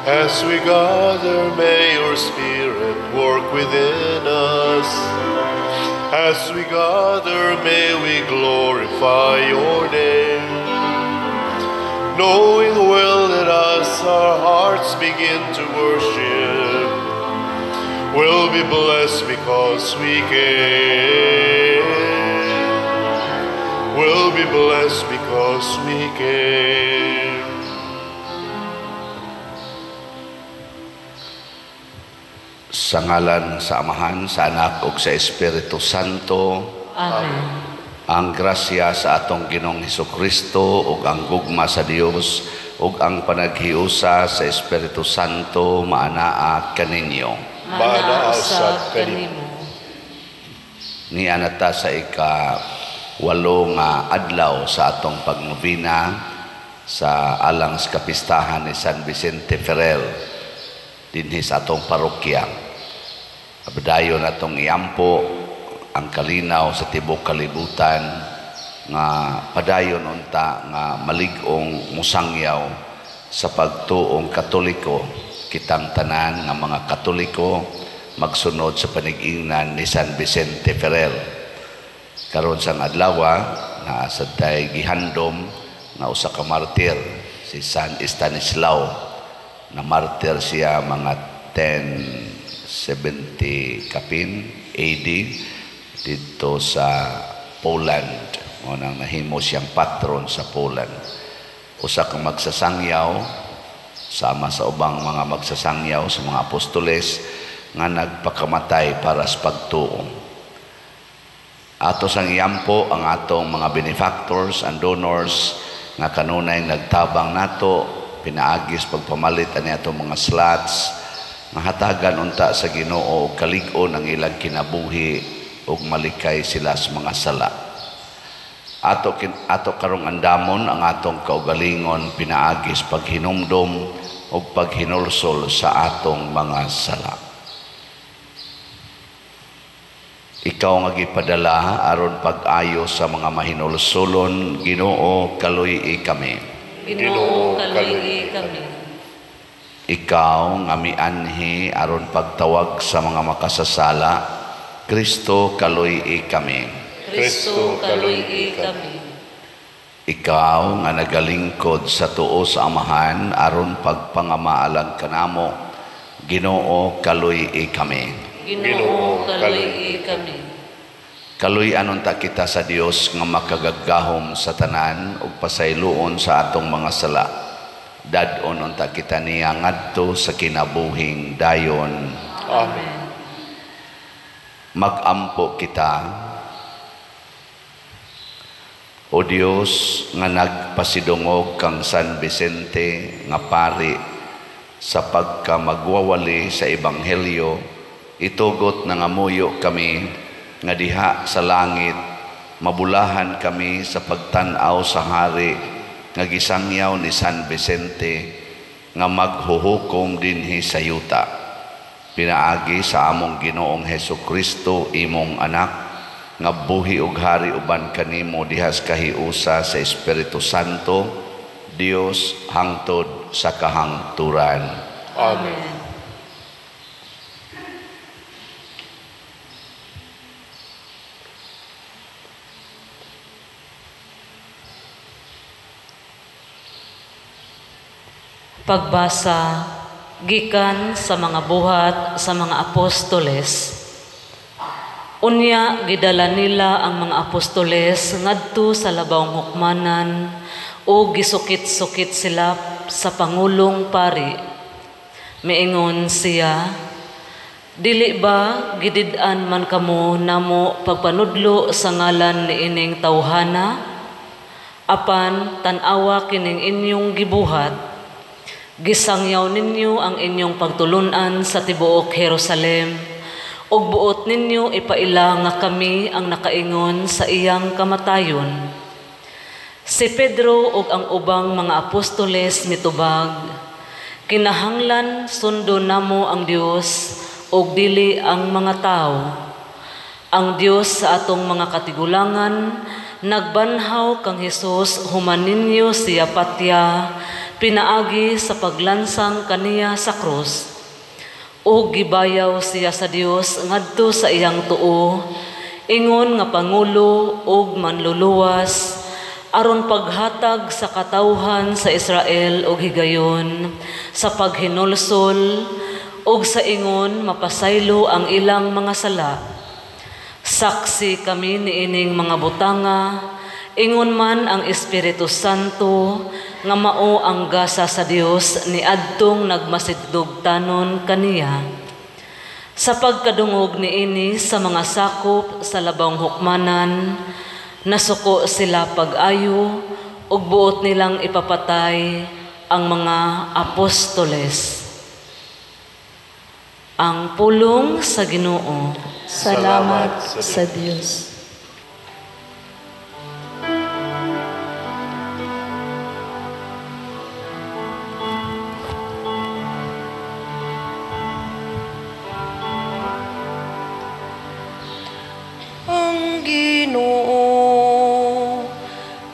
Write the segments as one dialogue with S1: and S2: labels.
S1: As we gather, may your Spirit work within us. As we gather, may we glorify your name. Knowing well that as our hearts begin to worship, we'll be blessed because we came. We'll be blessed because we came.
S2: Sa ngalan sa Amahan, sa Anak ug sa Espiritu Santo.
S3: Amen.
S2: Ang grasya sa atong Ginoong Hesukristo ug ang gugma sa Dios ug ang panaghiusa sa Espiritu Santo maanaa kaninyo.
S3: Manaasad kanimo.
S2: Ni anata sa ika-8 nga adlaw sa atong pagnovena sa alang sa kapistahan ni San Vicente Ferrer dinhi sa atong parokya. Abdayon atong iampo ang kalinaw sa tibok kalibutan nga padayon unta nga malig-ong musangyaw sa pagtuong Katoliko. Kitang tanan nga mga Katoliko magsunod sa panig-ingnan ni San Vicente Ferrer. Karon sang adlaw na sadtay gihandom nga usa ka martir si San Stanislao, na martir siya mga 1070 kapin AD dito sa Poland. Nang nahimo siyang patron sa Poland. Usa kang magsasangyaw sama sa ubang mga magsasangyaw sa mga apostoles nga nagpakamatay para sa pagtuong. Ato sang iyampo ang atong mga benefactors and donors nga kanunay nagtabang nato, pinaagis pagpamalit ani atong mga slots nga hatagan unta sa Ginoo og kalig-on ang ilang kinabuhi ug malikay sila sa mga sala. Ato karong andamon ang atong kaugalingon pinaagis paghinumdom ug paghinulsol sa atong mga sala. Ikaw nga gipadala aron pag-ayo sa mga mahinulsolon, Ginoo kaluy kami.
S3: Ginoo kaluy kami.
S2: Ikaw nga mianhi aron pagtawag sa mga makasasala, Kristo kaluy kami.
S3: Kristo kaluy kami.
S2: Ikaw nga nagalingkod sa tuo sa Amahan aron pagpangamaalag kanamo, Ginoo kaluy kami.
S3: Ginoo kaluy kami.
S2: Kaluy anunta kita sa Dios nga makagaggahom sa tanan ug pasayloon sa atong mga sala. Dadon unta kita niya ngadto sa kinabuhing dayon.
S3: Amen.
S2: Magampo kita, O Dios nga nagpasidungog kang San Vicente nga pari sa pagkamagwawali sa Ebanghelyo, itugot na ngamuyo kami nga diha sa langit, mabulahan kami sa pagtanaw sa hari nga gisangyaw ni San Vicente nga maghuhukom dinhi sa yuta. Pinaagi sa among Ginoong Hesukristo imong anak nga buhi ug hari uban kanimo dihas kahiusa sa Espiritu Santo, Dios hangtod sa kahangturan.
S3: Amen. Pagbasa gikan sa mga buhat sa mga apostoles. Unya gidala nila ang mga apostoles ngadto sa labawng hukmanan o gisukit-sukit sila sa pangulong pari. Miingon siya, dili ba gidid-an man kamo namo pagpanudlo sa ngalan ni ining tawhana? Apan tan-awa kining inyong gibuhat, gisangyaw ninyo ang inyong pagtulunan sa tibuok Jerusalem, ug buot ninyo ipaila nga kami ang nakaingon sa iyang kamatayon. Si Pedro ug ang ubang mga apostoles mitubag, kinahanglan sundo namo ang Dios ug dili ang mga tao. Ang Dios sa atong mga katigulangan nagbanhaw kang Hesus human ninyo siya patya pinaagi sa paglansang kaniya sa krus, ug gibayaw siya sa Dios ngadto sa iyang tuo, ingon nga pangulo ug manluluwas aron paghatag sa katawhan sa Israel ug higayon sa paghinulsol ug sa ingon mapasaylo ang ilang mga sala. Saksi kami niining mga butanga, ingon man ang Espiritu Santo nga mao ang gasa sa Dios ni adtong nagmasidugtanon kaniya. Sa pagkadungog niini sa mga sakop sa labawng hukmanan, nasuko sila pag-ayo ug buot nilang ipapatay ang mga apostoles. Ang pulong sa Ginoo.
S4: Salamat sa Diyos.
S5: Ang Ginoo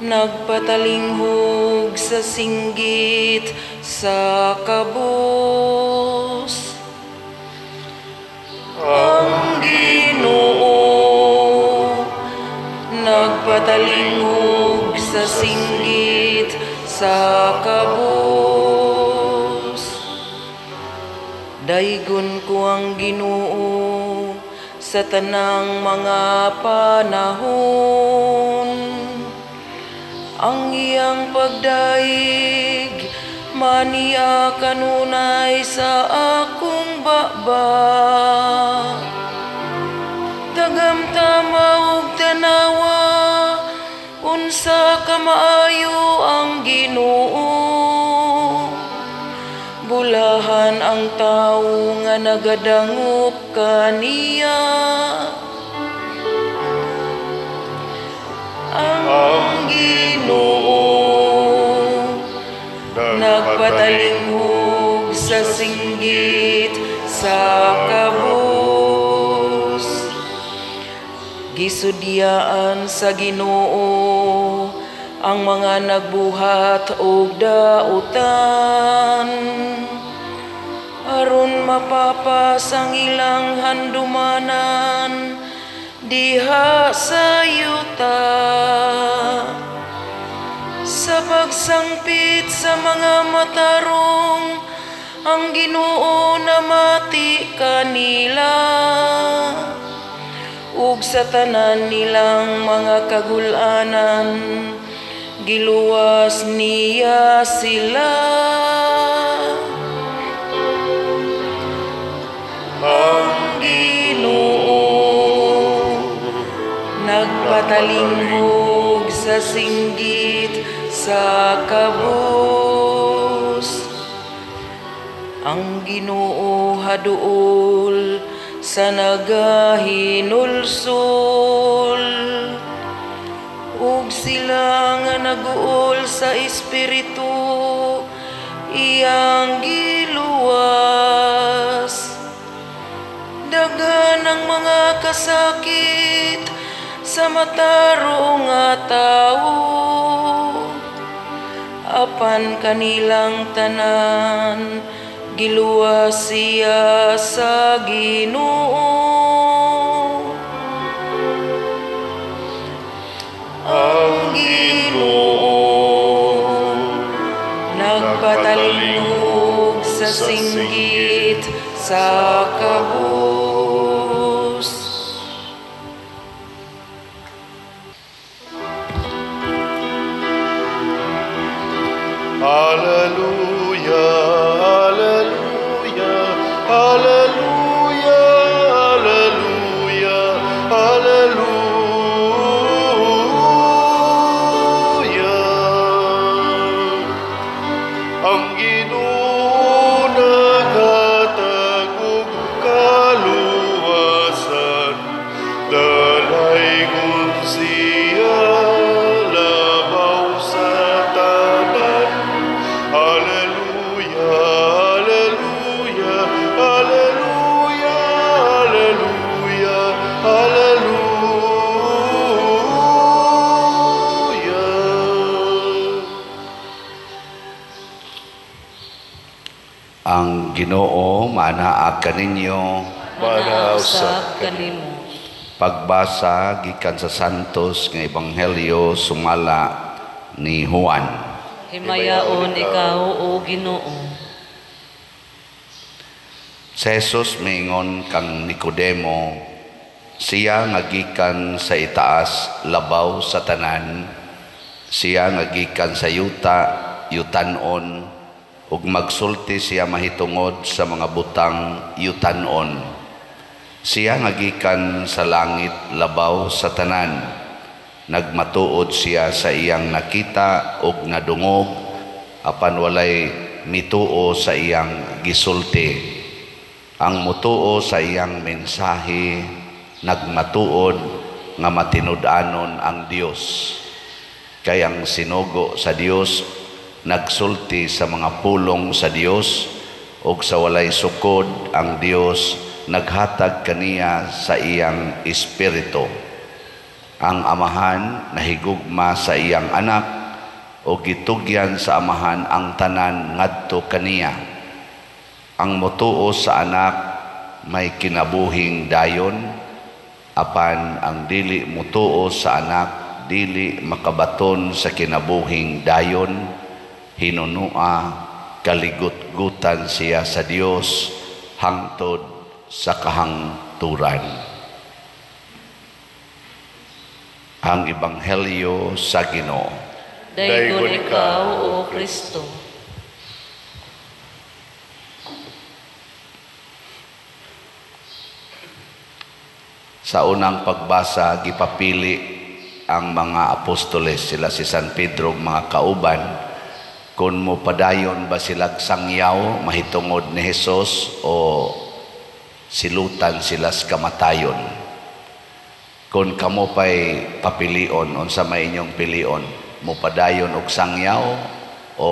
S5: nagpatalinghog sa singgit sa kabus. Ang Ginoo nagpatalinghog sa singgit sa kabus. Daygon ko ang Ginoo sa tanang mga panahon. Ang iyang pagdaig maniya kanunay sa akong baba. Dagam tama ug tanawa, unsa ka maayo ang Ginoo. Bulahan ang tawo nga nagadangop kaniya. Ang Ginoo nagpatalinghog sa singgit sa kabus. Gisudyaan sa Ginoo ang mga nagbuhat og dautan, aron mapapas ang ilang handumanan diha sa yuta. Sa pagsangpit sa mga matarong, ang Ginoo namati kanila, ug sa tanan nilang mga kagulanan giluwas niya sila. Ang Ginoo nagpatalinghog sa singgit sa kabus. Ang Ginoo haduol sa nagahinulsol, ug sila nga naguol sa Espiritu iyang giluwas. Daghan ang mga kasakit sa matarong nga tawo, apan kanilang tanan giluwas siya sa Ginoo. Ang Ginoo nagpatalinghog sa singgit sa kabus.
S1: Hallelujah, hallelujah, hallelujah, hallelujah, hallelujah. Ang Ginoo naghatag og kaluwasan, dalaygon siya labaw sa tanan. Hallelujah.
S2: Ang Ginoo manaag kaninyo.
S3: manausab kanimo.
S2: Pagbasa gikan sa Santos nga Ebanghelyo sumala ni Juan.
S3: Himayaon ikaw o Ginoo.
S2: Si Jesus mingon kang Nicodemo, siya nga gikan sa itaas labaw sa tanan, siya nga gikan sa yuta yutanon, ug magsulti siya mahitungod sa mga butang yutanon. Siya nga gikan sa langit labaw sa tanan, nagmatuod siya sa iyang nakita ug nadungog, apan walay mituo sa iyang gisulti. Ang mutuo sa iyang mensahe, nagmatuod nga matinud-anon ang Dios. Kay ang sinugo sa Dios, nagsulti sa mga pulong sa Dios, ug sa walay sukod ang Dios, naghatag kaniya sa iyang espiritu. Ang amahan nahigugma sa iyang anak, ug gitugyan sa amahan ang tanan ngadto kaniya. Ang mutuo sa anak may kinabuhing dayon, apan ang dili mutuo sa anak dili makabaton sa kinabuhing dayon, hinunua kaligut-gutan siya sa Dios hangtod sa kahangturan. Ang Ebanghelyo sa Ginoo.
S3: Daygon ikaw o Kristo.
S2: Sa unang pagbasa, gipapili ang mga apostoles, sila si San Pedro, mga kauban, kung mo padayon ba sila sangyaw, mahitungod ni Jesus, o silutan sila sa kamatayon. Kung kamo pa'y papilion, unsa may inyong pilion, mo padayon og sangyaw, o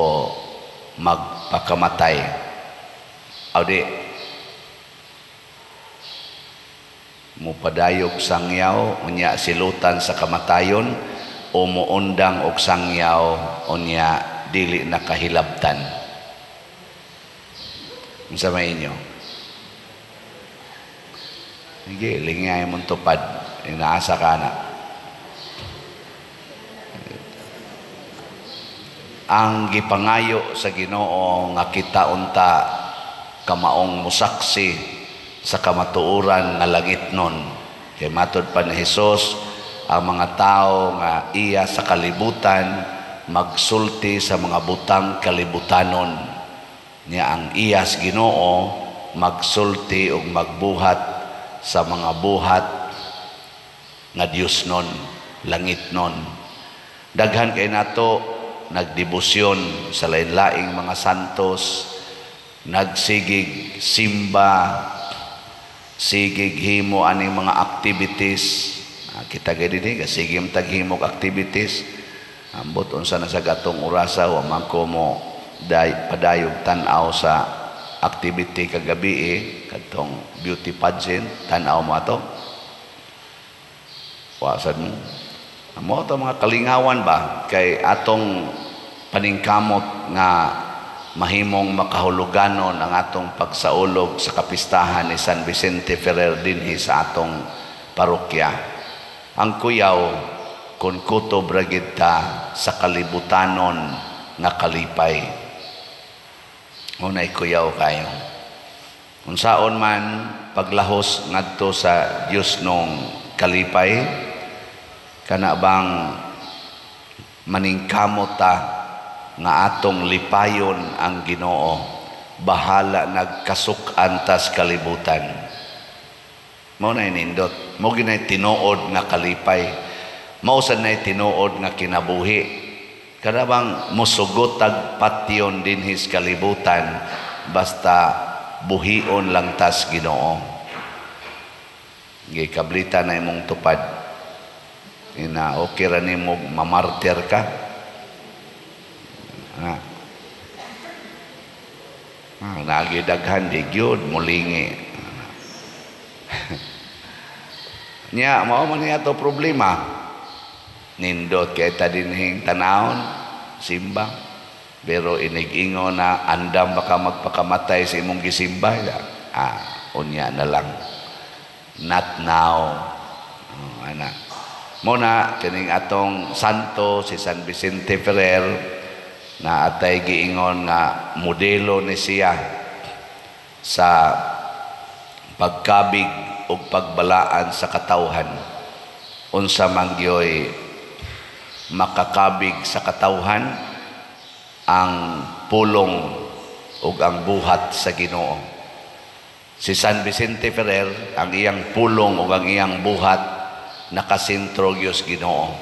S2: magpakamatay. Audi, mupadayog sangyaw unya silutan sa kamatayon, o muundang og sangyaw unya dili nakahilabtan. Unsa may inyo? Sige, lingay mong tupad, inaasa ka na. Ang gipangayo sa Ginoo nga kita unta kamaong musaksi sa kamatuoran nga langit nun. Kay matod pa ni Jesus, ang mga tao nga iya sa kalibutan magsulti sa mga butang kalibutanon. Niya ang iya sa Ginoo magsulti ug magbuhat sa mga buhat nga Dios nun, langit nun. Daghan kay nato nagdebosyon sa lain-laing mga santos, nagsigig simba, sigig himo aning mga activities. Kita gani din sige taghimog activities, ambot unsa na sa gatong orasa wa man ko mo padayog tan-aw sa activity kagabi kadtong beauty pageant, tan-aw mo ato wasad mo to mga kalingawan ba kay atong paningkamot nga mahimong makahuluganon ang atong pagsaulog sa kapistahan ni San Vicente Ferrer dinhi sa atong parokya. Ang kuyaw kun kutob ra gid ta sa kalibutanon nga kalipay. Unay kuyaw kayo. Unsaon man paglahos ngadto sa Dios nung kalipay, kana bang maningkamot ta nga atong lipayon ang Ginoo, bahala nagkasuk-an tas kalibutan. Mao na nindot, mo ginay tinuod nga kalipay, mao sad nay tinuod nga kinabuhi. Kada bang musugot tag patyon dinhi sa kalibutan basta buhion lang tas Ginoo. Gikablita na imong tupad. Ina okay ra nimo mamartir ka. Nagidaghan di gyud mulingi. Nya mao man niya to problema. Nindot kay ta dinhing tanawon simba Pero inig-ingo na andam baka magpakamatay sa imong gisimba. Unya na lang. Not now. Ana. Muna, kining atong santo, si San Vicente Ferrer, na atay giingon nga modelo ni siya sa pagkabig o pagbalaan sa katawhan. Unsa man gyoy makakabig sa katawhan ang pulong o ang buhat sa Ginoo. Si San Vicente Ferrer, ang iyang pulong o ang iyang buhat nakasentro gyud Ginoo.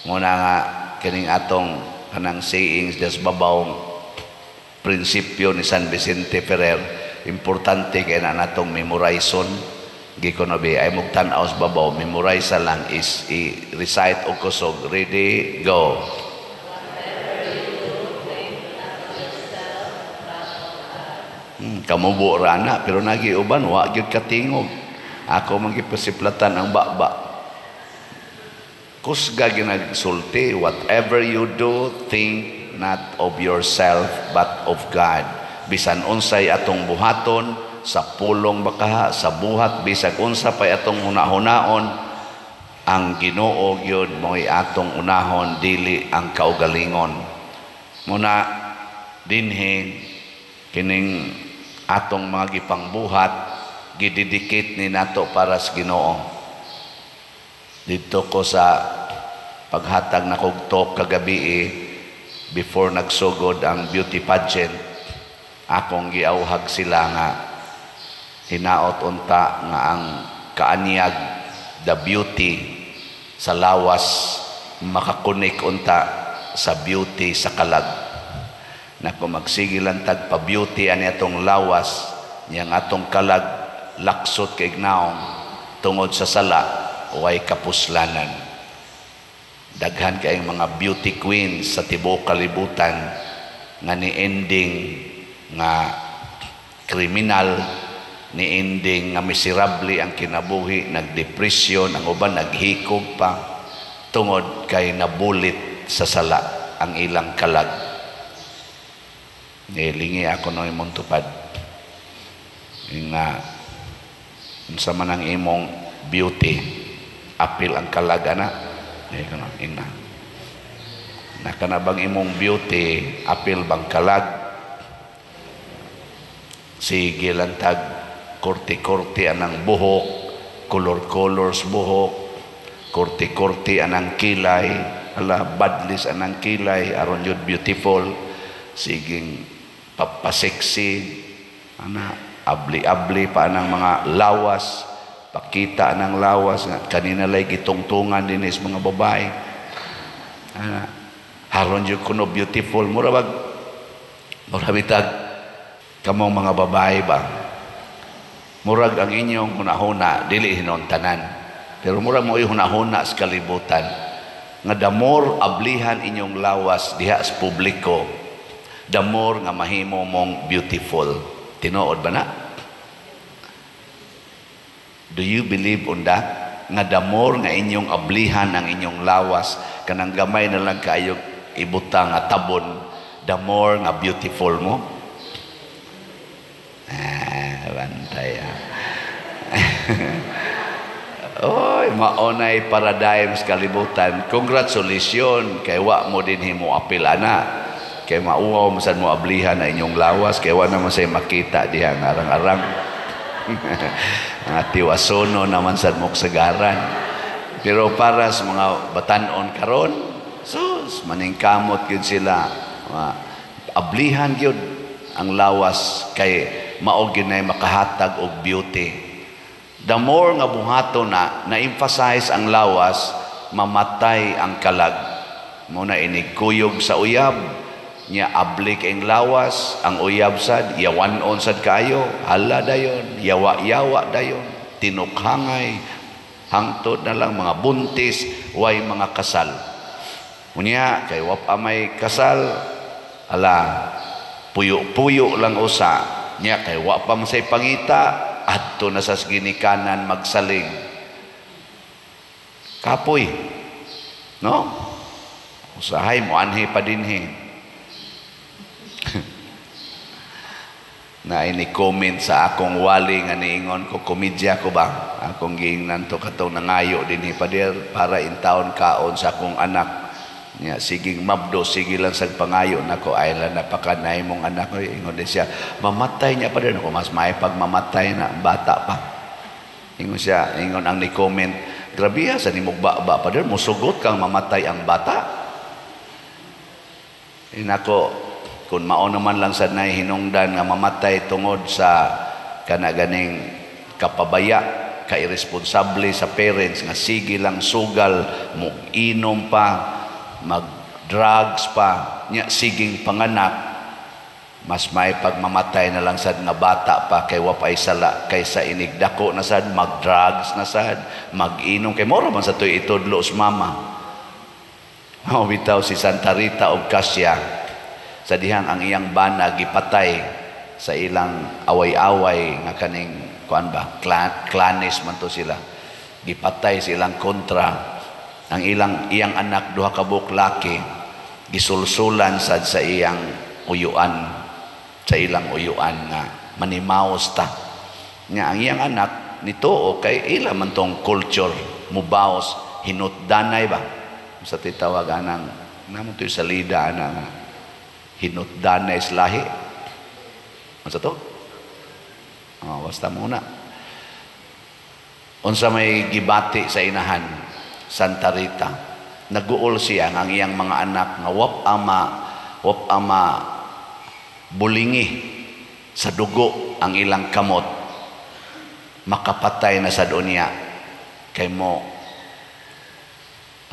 S2: Muna nga kining atong kanang sayings des babawng prinsipyo ni San Vicente Ferrer, importante kay na natong memorizon. Gikonobi ay mugtan-aw sa babaw, memorize lang is i-recite o kusog. Ready, go. Kamubo rana pero nagiuban wa gyud katingog. Ako magipasiplatan ang baba. Kusga ginagsulti, whatever you do, think not of yourself but of God. Bisan unsay atong buhaton sa pulong bakaha, sa buhat, bisag unsa pay atong hunahunaon, ang Ginoo gyud mo'y atong unahon, dili ang kaugalingon. Muna dinhi kining atong mga gipangbuhat gididikit ni nato para sa Ginoo. Dito ko sa paghatag na kog talk kagabi before nagsugod ang beauty pageant, akong giauhag sila nga hinaot unta nga ang kaanyag, the beauty sa lawas makakunik unta sa beauty sa kalag. Na kung magsigilan tag pa beauty ani atong lawas, niyang atong kalag laksot kay ignaong tungod sa sala way kapuslanan. Daghan kayong mga beauty queens sa tibuok kalibutan nga ni ending nga kriminal, ni ending nga miserable ang kinabuhi, nagdepresyon, ang uban naghikog pa tungod kay nabulit sa sala ang ilang kalag. Nilingi ako no imong tupad nga unsa man ang imong beauty, apil ang kalag ana. Ina nakanabang imong beauty, apil bang kalag, sige lang tag korte-korte anang buhok, color-colors buhok, korte-korte anang kilay, ala badlis anang kilay aron yun beautiful, siging papaseksi ana, abli-abli pa anang mga lawas, pakita ng lawas nga kanina lay gitungtungan din is mga babae. Haron yung kuno beautiful murabag bitag kamong mga babae ba, murag ang inyong hunahuna dili hinon tanan, pero murag mo hunahuna sa kalibutan nga the more ablihan inyong lawas diha sa publiko, the more nga mahimo mong beautiful. Tinuod ba na? Do you believe on that? Nga the more nga inyong ablihan ang inyong lawas, kanang gamay na lang kayo ibutang nga tabon, the more nga beautiful mo. Bantay Oy, maunay paradigm sa kalibutan. Congratulations kay wa mo din himo apil ana. Kay mauwaw masan mo ablihan na inyong lawas, kay wa naman say makita diha nga arang-arang. Tiwasono naman sa moksagaran. Pero para sa mga batanon karon, sus maningkamot gyud sila. Ablihan gyud ang lawas kay mao gyud nay makahatag og beauty. The more nga buhaton na emphasize ang lawas, mamatay ang kalag. Muna inigkuyog sa uyab, nya abli kayong lawas, ang uyab sad yawanon sad kayo, hala dayon, yawa-yawa dayon, tinukhangay, hangtod na lang mga buntis, way mga kasal. Unya kay wap amay kasal, ala puyo-puyo lang usa, nya kay wa pa man say pangita, adto na sa ginikanan magsaling. Kapoy, no? Usahay mo anhi pa dinhi. Na ini comment sa akong wali nga niingon ko komedya ko ba akong giingnan to katong nangayo dinhi pader para in taon kaon sa akong anak niya siging mabdo sige lang sa pangayo nako ay la napakanay mong anak ko ingon din siya mamatay niya pader nako mas may pag mamatay na bata pa ingon siya ingon ang ni comment grabe sa nimog ba pader musugot kang mamatay ang bata inako kung mao naman lang sad nay hinungdan nga mamatay tungod sa kanaganing kapabaya ka irresponsable sa parents nga sige lang sugal mo inom pa mag drugs pa nya siging panganak mas may pagmamatay na lang sad nga bata pa kay wapay sala kaysa inigdako na sad mag drugs na sad mag-inom kay moro man sa tuy itudlo sa mama bitaw si Santa Rita og Cassia sa dihang ang iyang bana gipatay sa ilang away-away nga kaning kuan ba clanes man to sila gipatay sa ilang kontra ang iyang anak duha ka buok laki gisulsulan sad sa iyang uyuan sa ilang uyuan nga manimaos ta nga ang iyang anak nituo kay ila man tong culture mubaos hinutdanay ba sa titawagan ng namo to salida na hinutdanay islahi unsa to basta muna unsa may gibati sa inahan Santa Rita naguol siya ang iyang mga anak nga wap ama bulingi sa dugo ang ilang kamot makapatay na sa dunya kay mo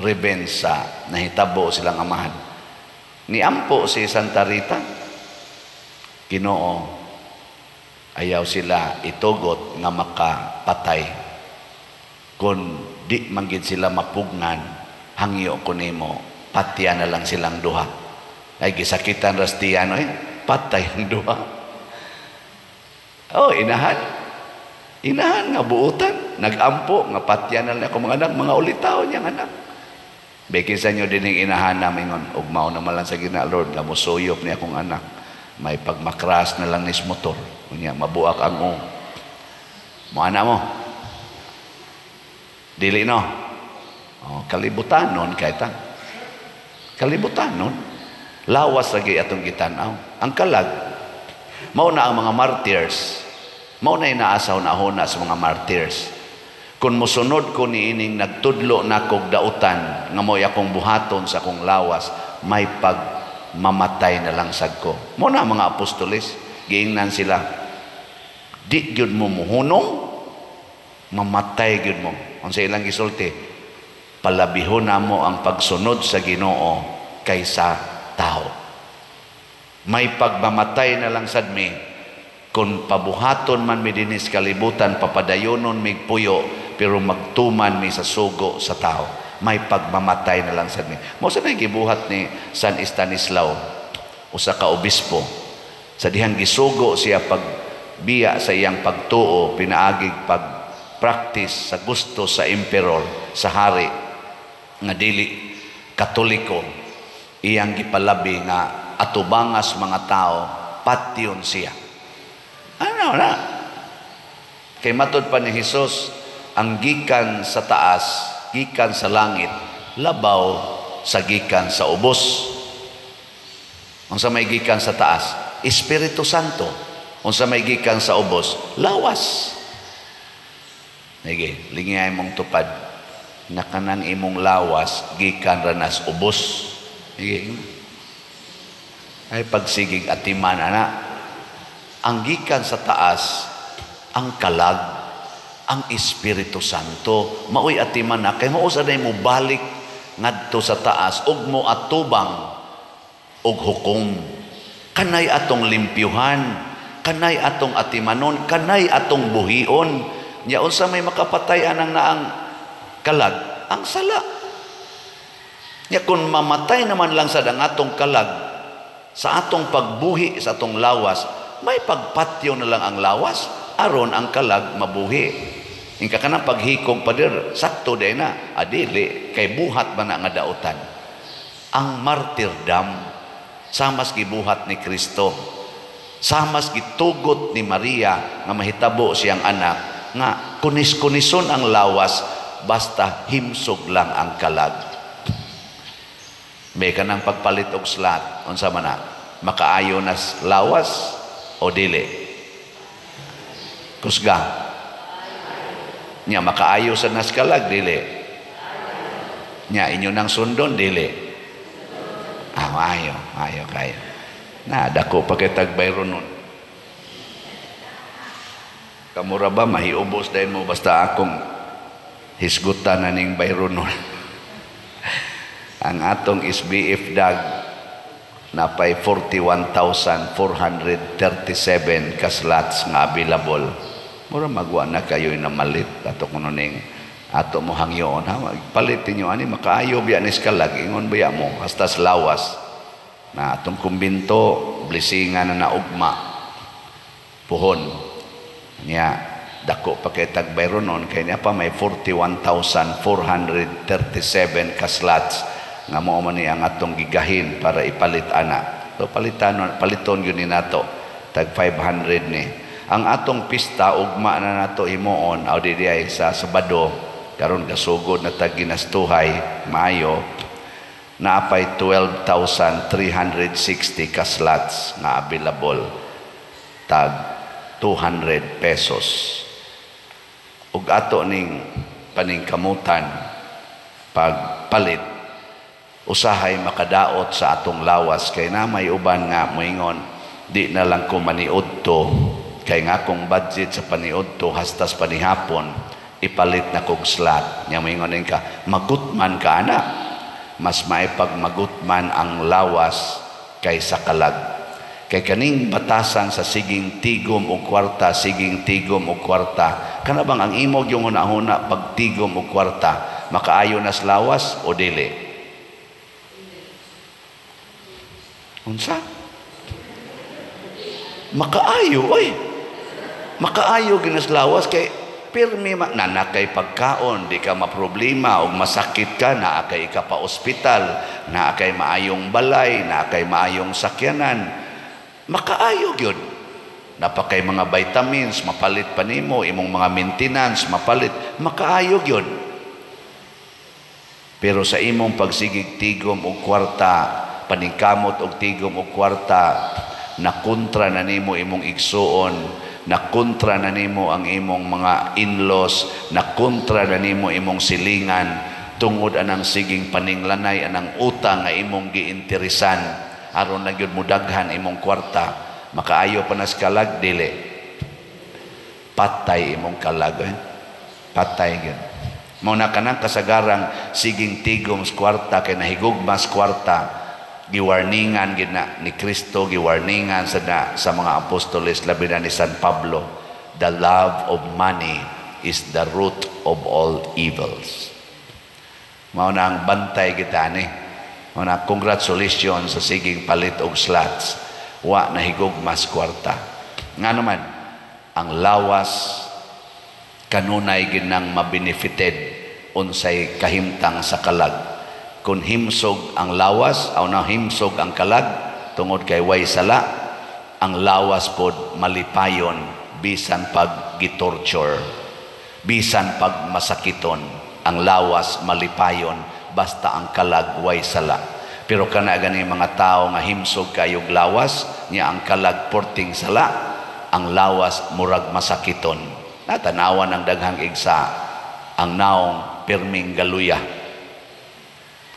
S2: revenge sa nahitabo silang amahan niampo si Santa Rita Ginoo ayaw sila itugot nga makapatay kung di manggid sila mapugnan hangyo ko nimo patya na lang silang duha ay gisakitan rastiano patay ang duha inahan nga buutan nagampo nga patya na lang ako mga anak mga ulitaw niyang anak bekin sa inyo din yung inahan namin ngon ugmaw naman lang sa gina Lord nga musuyop niya akong anak may pagmakras na lang nis motor kunya mabuak ang mo ana mo dili no kalibutanon kay ta kalibutanon lawas lagi atong gitanaw ang kalag mao na ang mga martyrs mao na inaasaw na hona sa mga martyrs kung musunod ko ni ining nagtudlo na kog dautan nga mo'y akong buhaton sa akong lawas may pagmamatay na lang sad ko mo na mga apostoles giingnan sila di gyud mo muhunong mamatay gyud mo unsa ilang gisulti palabihon namo ang pagsunod sa Ginoo kaysa tao may pagmamatay na lang sad mi kung pabuhaton man mi dinis kalibutan papadayonon mig puyo pero magtuman mi sa sugo sa tao may pagmamatay na lang sad mi mo sa gibuhat ni San Estanislao usa ka obispo sa dihang gisugo siya pagbiya sa iyang pagtuo pinaagig pag-practice sa gusto sa emperor sa hari nga dili katoliko iyang gipalabi nga atubangas mga tao patyon siya ano na kay matod pa ni Hesus ang gikan sa taas gikan sa langit labaw sa gikan sa ubos unsa may gikan sa taas Espiritu Santo unsa may gikan sa ubos lawas nige lingay mong tupad na kanang imong lawas gikan ranas ubos nige ay pagsigig atiman ana ang gikan sa taas ang kalag ang Espiritu Santo maoy atiman na kay mao sa mo balik ngadto sa taas ug mo atubang og hukom kanay atong limpyuhan kanay atong atimanon kanay atong buhion nya unsa may makapatay anang naang kalag ang sala nya kun mamatay naman lang sad ang atong kalag sa atong pagbuhi sa atong lawas may pagpatyo na lang ang lawas aron ang kalag mabuhi ingka kanang paghikong pader sakto day na adili kay buhat man nga dautan ang martyrdom Samas gibuhat ni Kristo. Samas gitugot ni Maria nga mahitabo siyang anak nga kunis-kunison ang lawas basta himsog lang ang kalag. May ka ng pagpalit og slat, unsa man na, makaayo na lawas o dili? Kusga. Nya makaayo sa naskalag, dili? Nya inyo nang sundon, dili? Maayo kayo. Dako pa kay tagbayron nun. Kamura ba, mahiubos dahil mo basta akong hisgutan na ning bayron nun. Ang atong SBF dag napay 41,437 ka slots nga available. Mura magwa na kayo na malit ato kuno ning ato mo hangyoon ha, palitin nyo ani makaayo biya nis kalag ingon biya mo hasta lawas na atong kumbinto blisingan na naugma puhon niya dako pa kay tagbayron nun kay niya pa may 41,437 ka slots nga mo man ni ang atong gigahin para ipalit ana. So paliton yun ni nato tag 500 ni. Ang atong pista ugma na nato himuon aw di ay sa Sabado karon kasugod na tag ginastuhay Mayo naapay 12,360 ka slots nga available tag 200 pesos. Ug ato ning paningkamutan pagpalit usahay makadaot sa atong lawas kay na may uban nga moingon di na lang ko maniudto kay nga akong budget sa paniudto hastas panihapon ipalit na kog slot nya moingon ka magutman ka ana mas maipag magutman ang lawas kaysa kalag kay kaning batasan sa siging tigom o kwarta kana bang ang imog yung una-una pag tigom o kwarta makaayo na sa lawas o dili? Unsa? Makaayo, oy. Makaayo ginaslawas kay pirmi nanakay pagkaon, di ka maproblema o masakit ka, naa kay ka pa ospital, naa kay maayong balay, naa kay maayong sakyanan. Makaayo gyud. Napakay mga vitamins, mapalit pa nimo, imong mga maintenance, mapalit, makaayo gyud. Pero sa imong pagsigig tigom o kwarta, paningkamot og tigom og kwarta na kontra na nimo imong igsuon na kontra na nimo ang imong mga in-laws na kontra na nimo imong silingan tungod anang siging paninglanay anang utang nga imong giinteresan aron na gyud mo daghan imong kwarta makaayo pa nas kalag dili patay imong kalag patay gyud mao na kanang kasagarang siging tigom sa kwarta kay nahigugma sa kwarta giwarningan gid na ni Kristo giwarningan sa mga apostoles labi na ni San Pablo the love of money is the root of all evils. Mao na ang bantay kita ni mao na congratulations sa siging palit og slots wa nahigugmas kwarta nga naman ang lawas kanunay gid nang mabenefited unsay kahimtang sa kalag. Kung himsog ang lawas o na himsog ang kalag tungod kay way sala ang lawas pod malipayon bisan pag gitorture bisan pag masakiton ang lawas malipayon basta ang kalag way sala pero kana gani mga tao nga himsog kayog lawas niya ang kalag porting sala ang lawas murag masakiton natanawan ang daghang igsa ang naong pirming galuya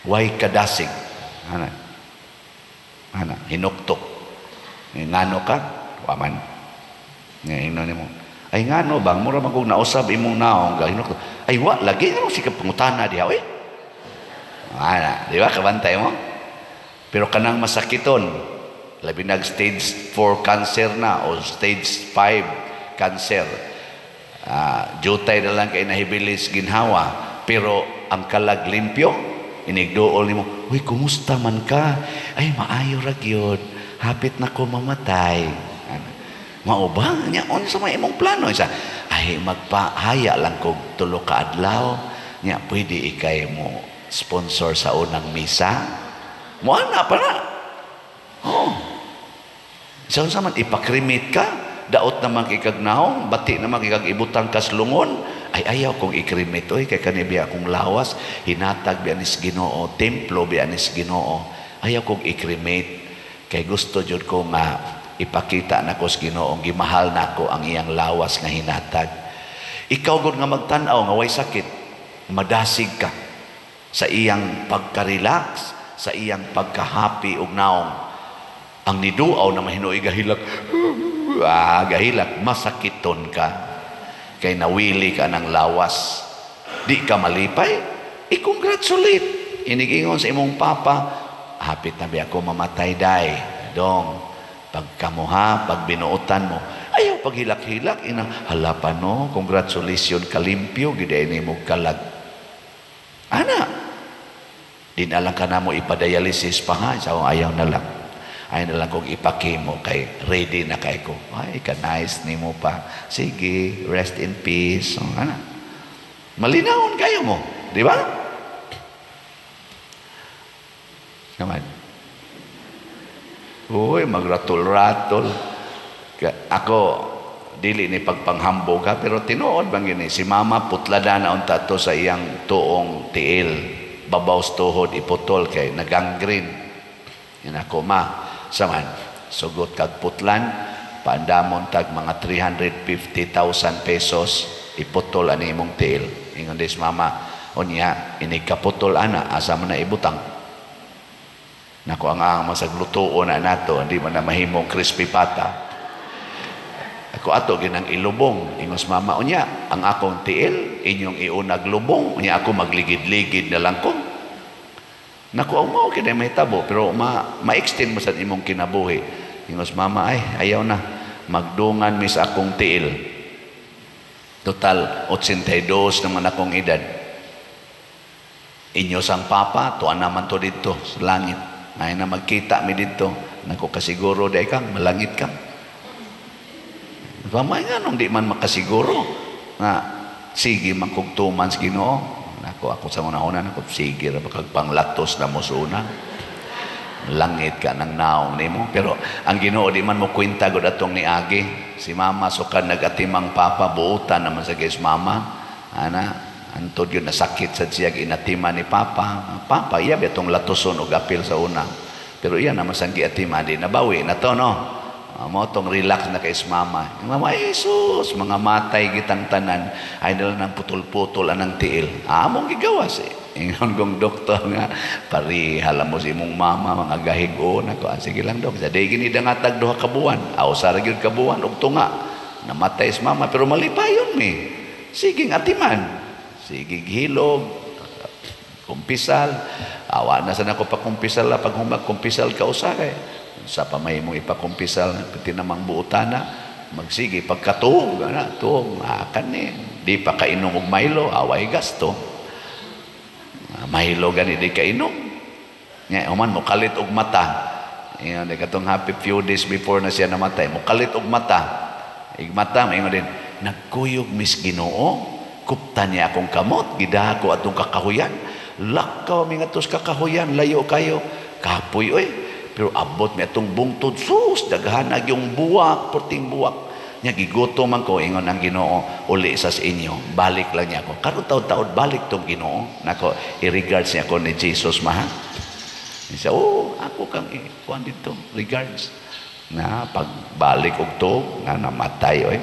S2: way kadasig ana hinuktok ngano ka waman ngano nimo ay ngano bang mura magug nausab imong naong ga hinuktok ay wa lagi mo si kapangutana diha oy ana di ba kabantay mo pero kanang masakiton labi nag stage 4 cancer na o stage 5 cancer jutay na lang kay nahibilis ginhawa pero ang kalag limpyo inigdool nimo, uy, kumusta man ka? Ay, maayo ra gyud. Hapit na ko mamatay. Mao ba nya on sa may imong plano isa? Ay, magpahaya lang kog 3 ka adlaw. Nya pwede ikay mo sponsor sa unang misa. Mo ana pa na. So sa man ipakrimit ka, daot naman kikagnaong, bati naman kikag-ibutang kaslungon, ay ayaw kong ikrimit, oy, kay kanibiya akong lawas, hinatag bianis Ginoo, templo bianis Ginoo, ayaw kong ikrimit, kay gusto jud ko nga ipakita nako sa Ginoo, gimahal nako ang iyang lawas nga hinatag. Ikaw gud nga magtan-aw nga way sakit, madasig ka sa iyang pagka-relax, sa iyang pagka-happy ug naong. Ang niduaw na mahinuoy gahilak, gahilak, masakiton ka. Kay nawili ka ng lawas. Di ka malipay, i-congratulate. Inigingon sa imong papa, hapit na ba ako mamatay, day. Dong, pagkamuha, pag binuutan mo, ayaw paghilak-hilak, halapan no, congratulations, kalimpyo, giday ni mo kalag. Ana, di na lang ka na mo ipadialysis pa nga, so ayaw na lang. Ay na lang kong ipakimo kay ready na kay ko. Ay, ka-nice ni mo pa. Sige, rest in peace. So, ano? Malinawon kayo mo. Di ba? Naman. Uy, magratol-ratol. Ako, dili ni pagpanghambo ka, pero tinuod bang yun eh. Si mama, putlada na unta to sa iyang tuong tiil. Babaw tuhod, iputol kay nagangrene. Yan ako, ma. Saman, sugot kag putlan, paandamon tag mga 350,000 pesos, iputol ani imong tiil. Ingon des mama, unya, inikaputol ana, asa man na ibutang. Nako ang masaglutuon na nato, hindi man na mahimong crispy pata. Ako ato ginang ilubong, ingos mama, unya, ang akong tiil, inyong iunag lubong, unya ako magligid-ligid na lang ko. Naku, mo kina may tabo, pero ma-extend mo sa imong kinabuhi. Ingos mama, ay, ayaw na. Magdungan mi sa akong tiil. Total, 82 naman akong edad. Inyo sang papa, tuan naman to dito, sa langit. Ngayon na magkita mi dito. Naku, kasiguro, day kang, malangit ka. Mama, nga nung di man makasiguro. Nga, sige, magkugtuman sa Ginoo. Ako sa una-una, sige, panglatos na mo sa una. Langit ka ng naong ni mo. Pero ang Ginoo, di man mo kwenta ko datong ni Agi. Si mama, so ka nagatimang papa, buutan naman sa guys mama. Ana, antod yun, nasakit sa siya, inatima ni papa. Papa, iya ba itong latoson o gapil sa una. Pero iya naman sa giatima, di nabawi na to, no? Mo tong relax na kay mama. Mama, Jesus, mga matay gitang tanan, ay nila ng putol-putol anang tiil. Among gigawas eh. Ingon kong doktor nga, parihala mo si mong mama, mga gahigo. Nako, sige lang dok. Saday gini dangatag duha kabuan. Aw, sarag yun kabuan, og tunga. Namatay si mama, pero malipayon mi. Sige atiman. Sige hilog. Kumpisal. Awa na sana ko pa kumpisal la. Pag humag kumpisal ka usakay. Sa pamay mong ipakumpisal pati namang buutana magsige pagkatuog na tuog akan ni di pa kainom og Milo away gasto Milo gani di kainom nya human mo kalit og mata ingon di katong happy few days before na siya namatay mo kalit og mata igmata ingon din nagkuyog mis Ginoo kuptan niya akong kamot gidaha ko atong kakahuyan lakaw mi ngadtos kakahuyan layo kayo kapoy oy. Pero abot mi atong bungtod, sus, daghanag yung buwak, porting buwak. Nya gigoto man ko, ingon ang Ginoo, uli sa inyo, balik lang niya ako. Karon taon-taon, balik tong Ginoo. Nako, i-regards niya ako ni Jesus, maha. Siya, ako kang ikuan dito, regards. Na, pagbalik og to, na namatay, oy.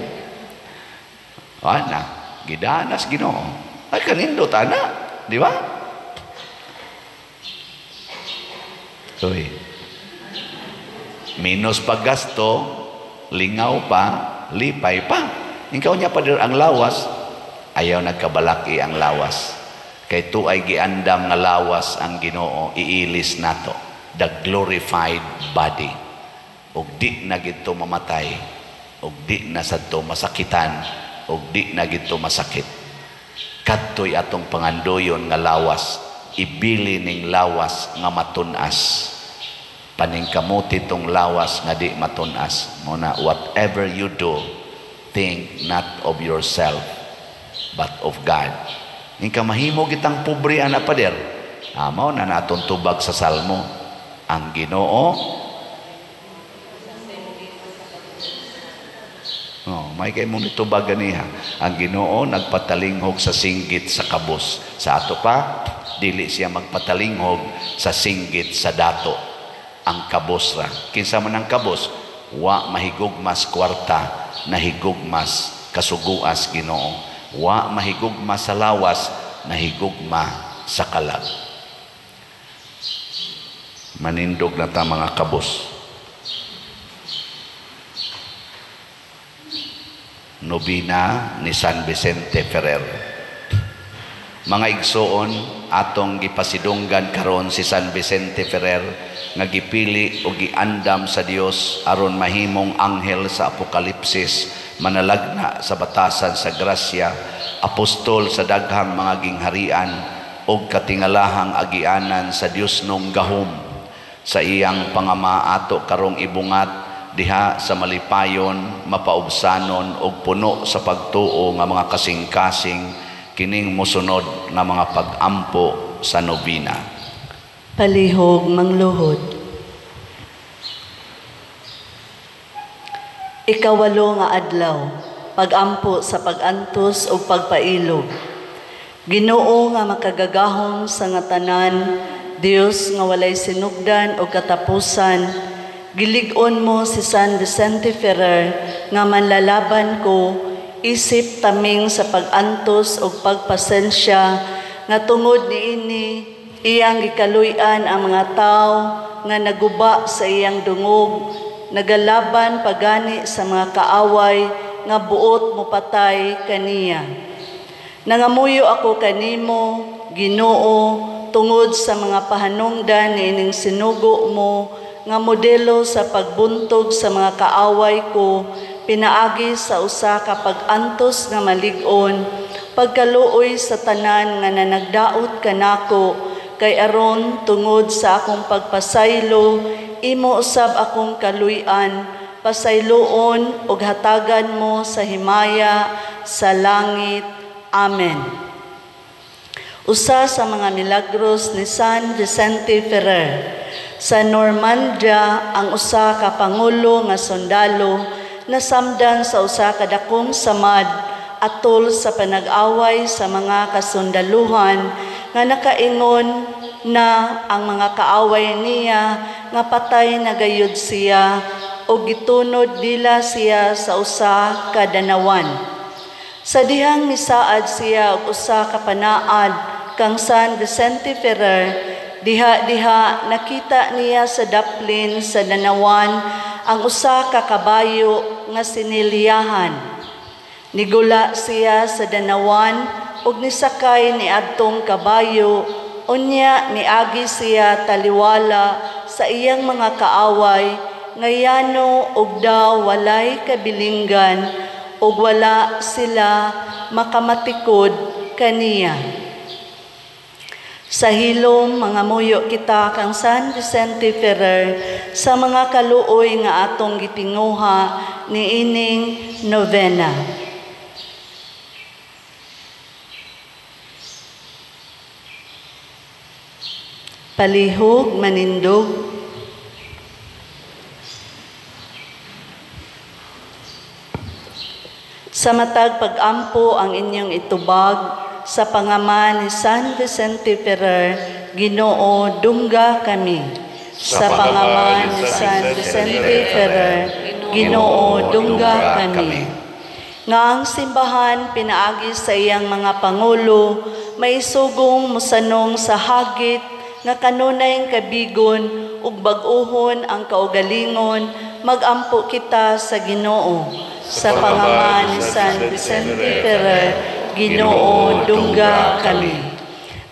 S2: Na, gidanas Ginoo. Ay, kanindot, ana. Di ba? Oy. Minus paggasto, lingaw pa, lipay pa. Ikaw niya pa ang lawas, ayaw nagkabalaki ang lawas. Kay tuay giandam nga lawas ang Ginoo, iilis nato. The glorified body. Og di na gito mamatay, og di na sadto masakitan, og di na gito masakit. Kadtoy atong pangandoyon nga lawas, ibili ning lawas nga matunas. Paningkamuti tong lawas nga di matunas. Muna, whatever you do, think not of yourself, but of God. Ingka mahimo kitang pobre ana pader. Mao na naton tubag sa Salmo. Ang Ginoo May kay mong nitubag ganiha. Ang Ginoo nagpatalinghog sa singgit sa kabos. Sa ato pa, dili siya magpatalinghog sa singgit sa dato. Ang kabos ra. Kinsa man ang kabos? Wa mahigugmas kwarta, nahigugmas kasuguas Ginoo. Wa mahigugma sa lawas, nahigugma sa kalag. Manindog na ta mga kabos. Nobina ni San Vicente Ferrer. Mga igsoon, atong gipasidunggan karon si San Vicente Ferrer nga gipili o giandam sa Dios aron mahimong anghel sa Apokalipsis, manalagna sa batasan sa grasya, apostol sa daghang mga gingharian o katingalahang agianan sa Dios nung gahom. Sa iyang pangama ato karong ibungat diha sa malipayon, mapaubsanon og puno sa pagtuo nga mga kasing-kasing kining mosunod nga mga pag-ampo sa nobina.
S4: Palihog mangluhod. Ikawalo nga adlaw, pag-ampo sa pag-antos o pagpailog. Ginoo nga makagagahom sa nga tanan, Dios nga walay sinugdan o katapusan, gilig-on mo si San Vicente Ferrer nga manlalaban ko, isip taming sa pag-antos o pagpasensya, nga tungod niini iyang gikaluy-an ang mga tao nga naguba sa iyang dungog, nagalaban pagani sa mga kaaway nga buot mo patay kaniya. Nangamuyo ako kanimo, Ginoo, tungod sa mga pahanungdan niining sinugo mo nga modelo sa pagbuntog sa mga kaaway ko, pinaagi sa usa ka pag-antos nga malig-on, pagkaluoy sa tanan nga nanagdaot kanako, kay aron tungod sa akong pagpasaylo, imo usab akong kaluy-an, pasayloon ug hatagan mo sa himaya sa langit. Amen. Usa sa mga milagros ni San Vicente Ferrer. Sa Normandia, ang usa ka pangulo nga sundalo nasamdan sa usa ka dakong samad atol sa panag-away sa mga kasundaluhan nga nakaingon na ang mga kaaway niya nga patay na gayud siya o gitunod dila siya sa usa ka danawan. Sa dihang misaad siya og usa ka panaad kang San Vicente Ferrer, diha nakita niya sa daplin sa danawan ang usa ka kabayo nga sinilyahan. Nigula siya sa danawan ug nisakay ni adtong kabayo, unya niagi siya taliwala sa iyang mga kaaway ngayano og daw walay kabilinggan ug wala sila makamatikod kaniya. Sa hilom, mga muyo kita kang San Vicente Ferrer sa mga kaluoy nga atong gitinguha ni ining novena. Palihog manindog. Sa matag pag-ampo ang inyong itubag, sa pangaman ni San Vicente Ferrer, Ginoo, dungga kami. Sa pangaman ni San Vicente Ferrer, Ginoo, dungga kami. Nga ang simbahan pinaagi sa iyang mga pangulo, may sugong musanong sa hagit, nga kanunay kabigon, ug bag-uhon ang kaugalingon, mag-ampo kita sa Ginoo. Sa pangaman ni San Vicente Ferrer, Ginoo, dungga kami.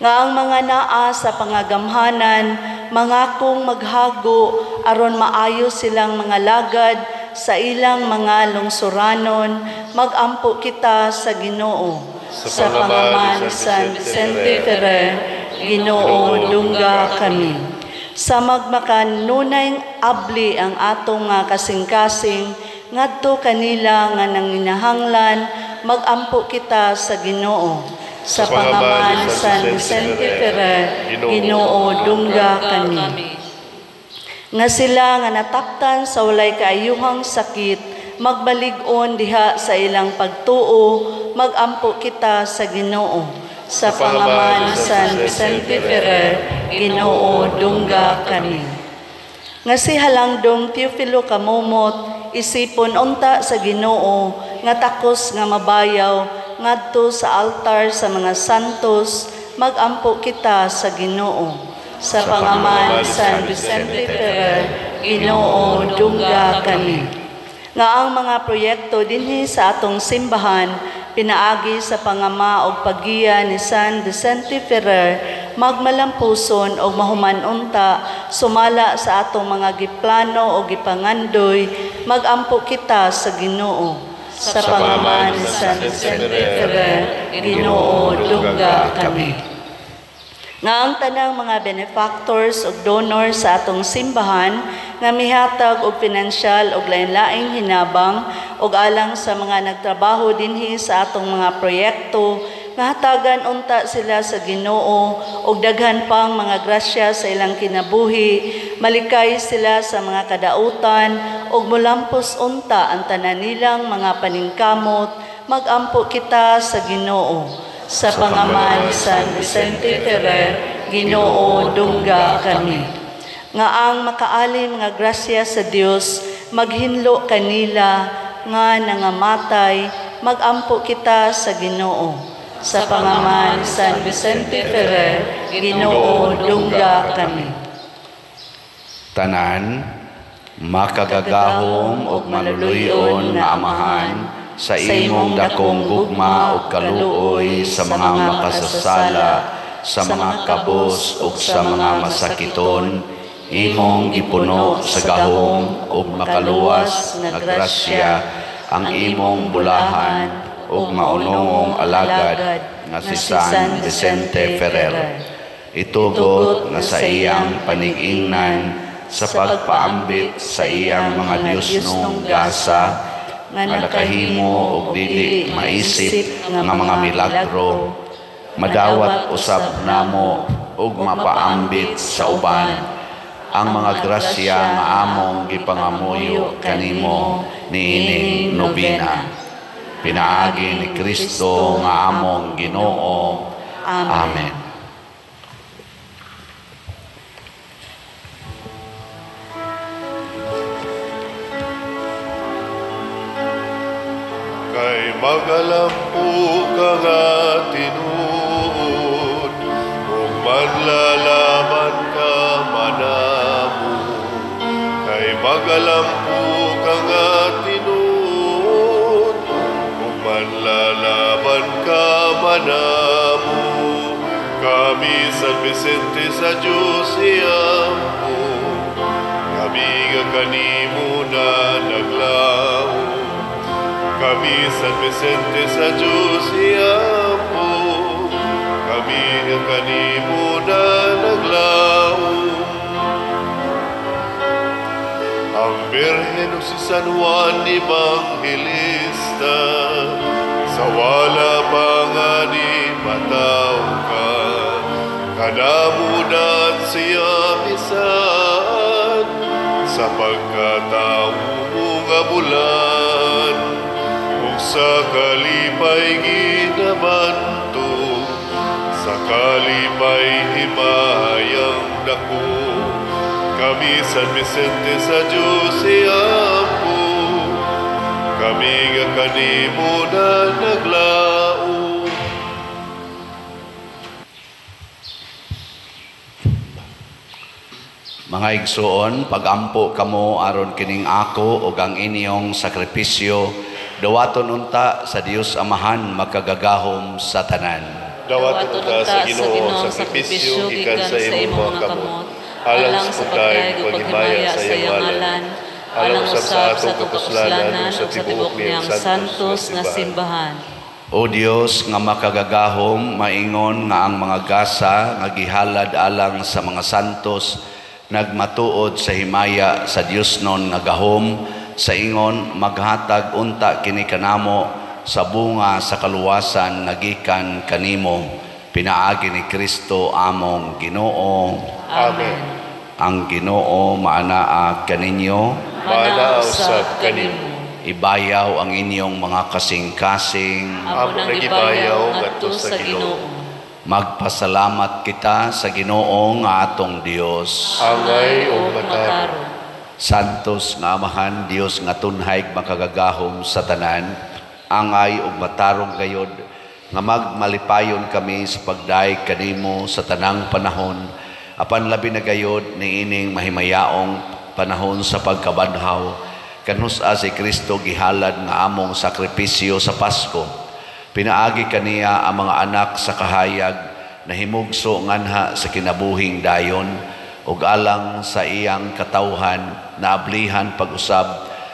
S4: Nga ang mga naa sa pangagamhanan, mangakong maghago, aron maayo silang mga lagad sa ilang mga lungsuranon, mag-ampo kita sa Ginoo. Sa pangaman ni San Vicente Ferrer, Ginoo, dungga kami. Sa magmakan nunay abli ang atong nga kasing-kasing, ngadto kanila nga nanginahanglan, mag-ampo kita sa Ginoo. Sa pangaman ni San Vicente Ferrer, Ginoo, dungga kami. Nga sila nga nataktan sa walay kaayuhang sakit, magbalig-on diha sa ilang pagtuo, magampo kita sa Ginoo. Sa pangalan San Vicente Ferrer, Ginoo dungga kami. Nga si Halangdong Teofilo Kamumot, isipon unta sa Ginoo, nga takos nga mabayaw, ngadto sa altar sa mga santos, magampo kita sa Ginoo. Sa pangalan San Vicente Ferrer, Ginoo dungga kami. Nga ang mga proyekto dinhi sa atong simbahan, pinaagi sa pangama o paggiya ni San Vicente Ferrer, magmalampuson o mahumanunta, sumala sa atong mga giplano o gipangandoy, magampo kita sa Ginoo. Sa pangalan ni San Vicente Ferrer, Ginoo dungga kami. Nga ang tanang mga benefactors o donors sa atong simbahan nga mihatag og pinansyal og lain-laing hinabang og alang sa mga nagtrabaho dinhi sa atong mga proyekto, nga hatagan unta sila sa Ginoo og daghan pang mga grasya sa ilang kinabuhi, malikay sila sa mga kadautan og mulampos unta ang tanan nilang mga paningkamot, magampo kita sa Ginoo. Sa pangalan San Vicente Ferrer, Ginoo dungga kami. Nga ang makaali mga grasya sa Dios, maghinlo kanila nga nangamatay, magampo kita sa Ginoo. Sa pangalan San Vicente Ferrer, Ginoo dungga kami.
S2: Tanan, makagagahom og manuluyon nga amahan, sa imong dakong gugma ug kaluoy sa mga makasasala, sa mga kabos ug sa mga masakiton, imong gipuno sa gahom ug makaluwas nga grasya ang imong bulahan ug maunongong alagad nga si San Vicente Ferrer. Itugot nga sa iyang panig-ingnan sa pagpaambit sa iyang mga Diosnong gasa, nga nakahimo og dili maisip nga mga milagro, madawat usab namo og mapaambit sa uban ang mga grasya nga among gipangamuyo kanimo niining nobina. Pinaagi ni Kristo nga among Ginoo. Amen.
S1: Kay magalampu ka nga tinuod, ug manlalaman ka manamo. Kay magalampu ka nga tinuod, ug manlalaman ka manamo. Kami San Vicente sa Diyos iampo, kami nga kanimo na naglaom. Kami San Vicente sa Diyos iampo, kami ang kanimo na naglaom. Ang Birhen o si San Juan Evangelista, sa wala pa nga ni mataw ka, kanamunan siya misan, sa pagkatao mo nga bulan. Sa kalipay ginabanto, sa kalipay himayang dako, kami San Vicente sa Diyos iampo, kami nga kanimo na naglaom.
S2: Mga igsoon, pagampo kamo aron kining ako ug ang inyong sakripisyo, dawaton unta sa Dios Amahan makagagahom sa tanan.
S1: Dawaton unta sa Ginoo ang sakripisyo gikan sa imong mga kamot, alang sa pagkaig ug paghimaya sa iyang ngalan, alang usab sa atong kapuslanan ug sa tibuok niyang santos nga simbahan.
S2: O Dios nga makagagahom, maingon nga ang mga gasa nga gihalad alang sa mga santos nagmatuod sa himaya sa Dios non nga gahom, sa ingon maghatag unta kini kanamo sa bunga sa kaluwasan nagikan kanimo. Pinaagi ni Kristo among Ginoo.
S1: Amen.
S2: Ang Ginoo maanaa kaninyo.
S1: Maanaa usab kanimo.
S2: ibayaw ang inyong mga kasing-kasing.
S3: Amo nang ibayaw ngadto sa Ginoo.
S2: Magpasalamat kita sa Ginoo nga atong Dios.
S1: Angay o matarong.
S2: Santos nga Amahan, Dios nga tunhay makagagahom sa tanan, angay ug matarong gayod nga magmalipayon kami sa pagdaig kanimo sa tanang panahon, apan labi na gayod niining mahimayaong panahon sa pagkabanhaw, kanus-a si Kristo gihalad nga among sakripisyo sa Pasko. Pinaagi kaniya ang mga anak sa kahayag na himugso nganha sa kinabuhing dayon, ug alang sa iyang katawhan na ablihan pag-usab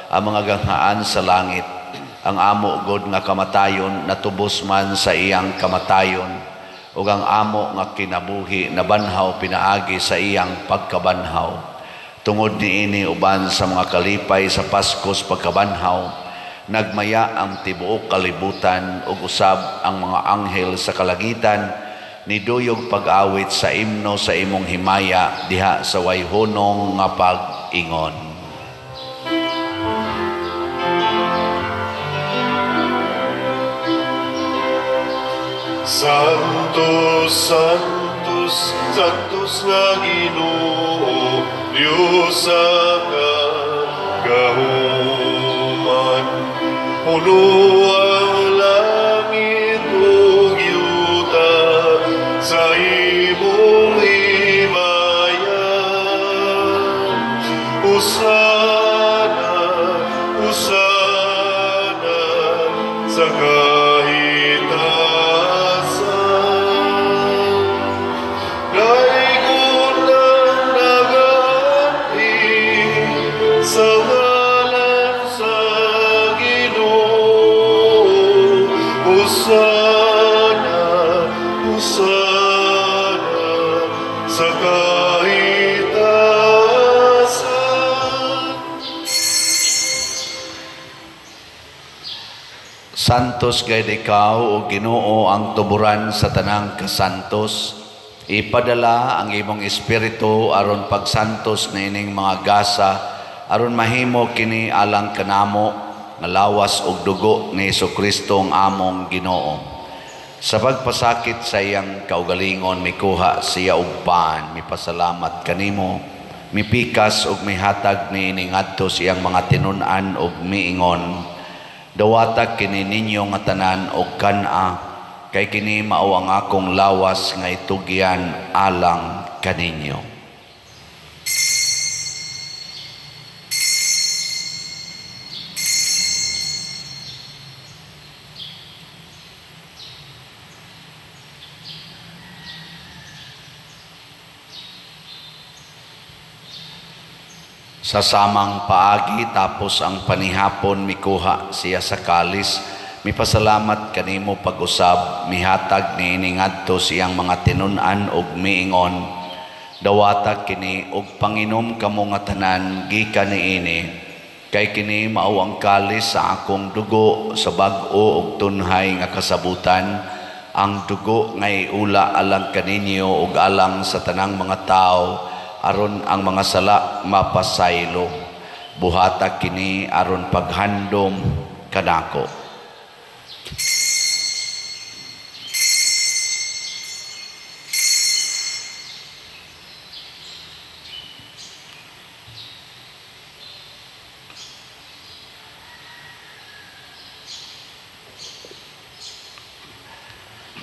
S2: ang mga ganghaan sa langit. Ang amo god nga kamatayon natubos man sa iyang kamatayon, ug ang amo nga kinabuhi na banhaw pinaagi sa iyang pagkabanhaw. Tungod niini uban sa mga kalipay sa Paskos pagkabanhaw, nagmaya ang tibuok kalibutan ug usab ang mga anghel sa kalangitan niduyog pag-awit sa imno sa imong himaya diha sa wayhonong nga pag-ingon.
S1: Santos, Santos, Santos nga Ginoo, Dios sa kagahuman. Puno ang langit ug yuta sa imong himaya. Hosana, Hosana sa
S2: Santos gayud ikaw o Ginoo ang tuburan sa tanang kasantos. Ipadala ang imong espiritu aron pagsantos na ining mga gasa aron mahimo kini alang kanamo nga lawas ug dugo ni Jesucristo ang among Ginoo. Sa pagpasakit sa iyang kaugalingon mikuha siya og paan, mipasalamat kanimo, mipikas ug mihatag ni ining adto siyang mga tinun-an ug miingon. Dawatag kini ninyo nga tanan og kana, kay kini mao ang akong lawas nga itugyan alang kaninyo. Sa samang paagi tapos ang panihapon mikuha siya sa kalis, mipasalamat kanimo pag-usab, mihatag niini ngadto siyang mga tinun-an ug miingon. Dawatag kini ug panginom kamo nga tanan gikan niini, kay kini mao ang kalis sa akong dugo sa bag-o ug tunhay nga kasabutan, ang dugo nga iula alang kaninyo ug alang sa tanang mga tao, aron ang mga sala mapasaylo. Buhatag kini aron paghandom kanako.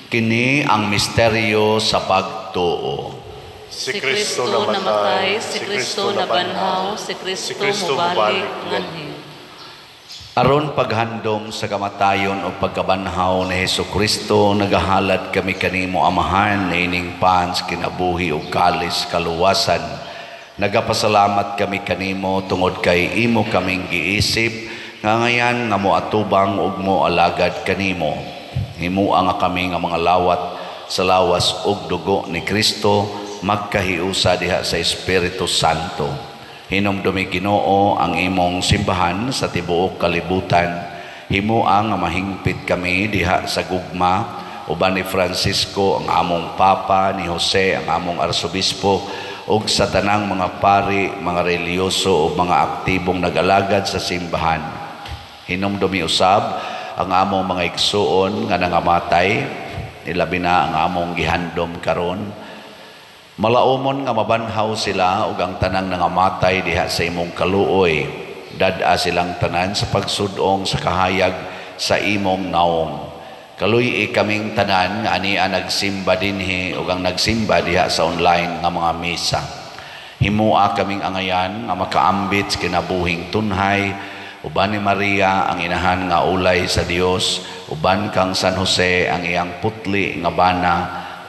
S2: Kini ang misteryo sa pagtuo.
S3: Si Kristo namatay, si Kristo nabanhaw, si Kristo mubalik nganhi.
S2: Aron paghandom sa kamatayon o pagkabanhaw ni Jesucristo, nagahalad kami kanimo Amahan na ining pans kinabuhi o kalis kaluwasan. Nagapasalamat kami kanimo tungod kay imo kaming giisip nga ngayan nga moatubang ug moalagad kanimo. Himuha nga kami nga mga lawat sa lawas ug dugo ni Kristo, magkahiusa diha sa Espiritu Santo. Hinumdumi Ginoo ang imong simbahan sa tibuok kalibutan. Himuang nga mahingpit kami diha sa gugma uban ni Francisco ang among Papa, ni Jose ang among Arsobispo, ug sa tanang mga pari, mga reliyoso o mga aktibong nag-alagad sa simbahan. Hinumdumi usab ang among mga igsuon nga nangamatay, ilabi na ang among gihandom karon. Malaumon nga mabanhaw sila ug ang tanang nangamatay diha sa imong kaluoy. Dad-a silang tanan sa pagsudong sa kahayag sa imong naong. Kaluy kaming tanan nga ania nagsimba dinhi ug ang nagsimba diha sa online nga mga misa. Himua kaming angayan nga makaambit sa kinabuhing tunhay, uban ni Maria ang inahan nga ulay sa Dios, uban kang San Jose ang iyang putli nga bana,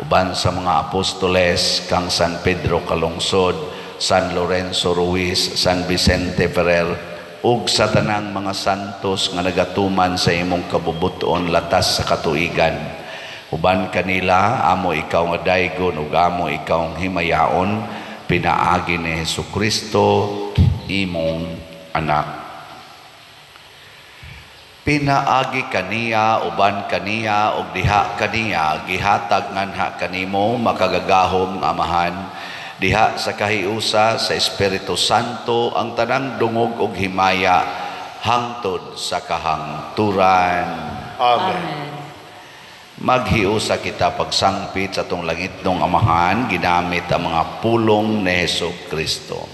S2: uban sa mga apostoles kang San Pedro Kalungsod, San Lorenzo Ruiz, San Vicente Ferrer, ug sa tanang mga santos nga nagatuman sa imong kabubuton latas sa katuigan. Uban kanila amo ikaw nga daygon ug amo ikaw ang himayaon, pinaagi ni Jesucristo imong anak. Pinaagi kaniya uban kaniya ug diha kaniya gihatag nganha kanimo makagagahom nga amahan, diha sa kahiusa sa Espiritu Santo ang tanang dungog ug himaya hangtod sa kahangturan.
S1: Amen.
S2: Maghiusa kita pagsangpit sa atong langitnong amahan ginamit ang mga pulong ni Jesucristo.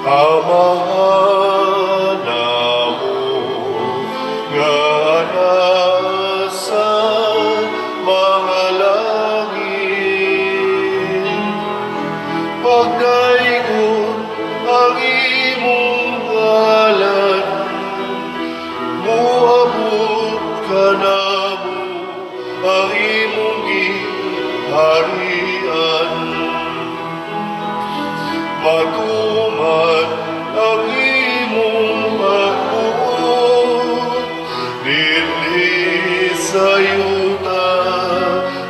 S1: Amahan namo nga nasa mga langit, pagdaygon ang imong ngalan, muabot ka namo ang imong giharian. Maguman ang imong pagbuot, dinhi sa yuta,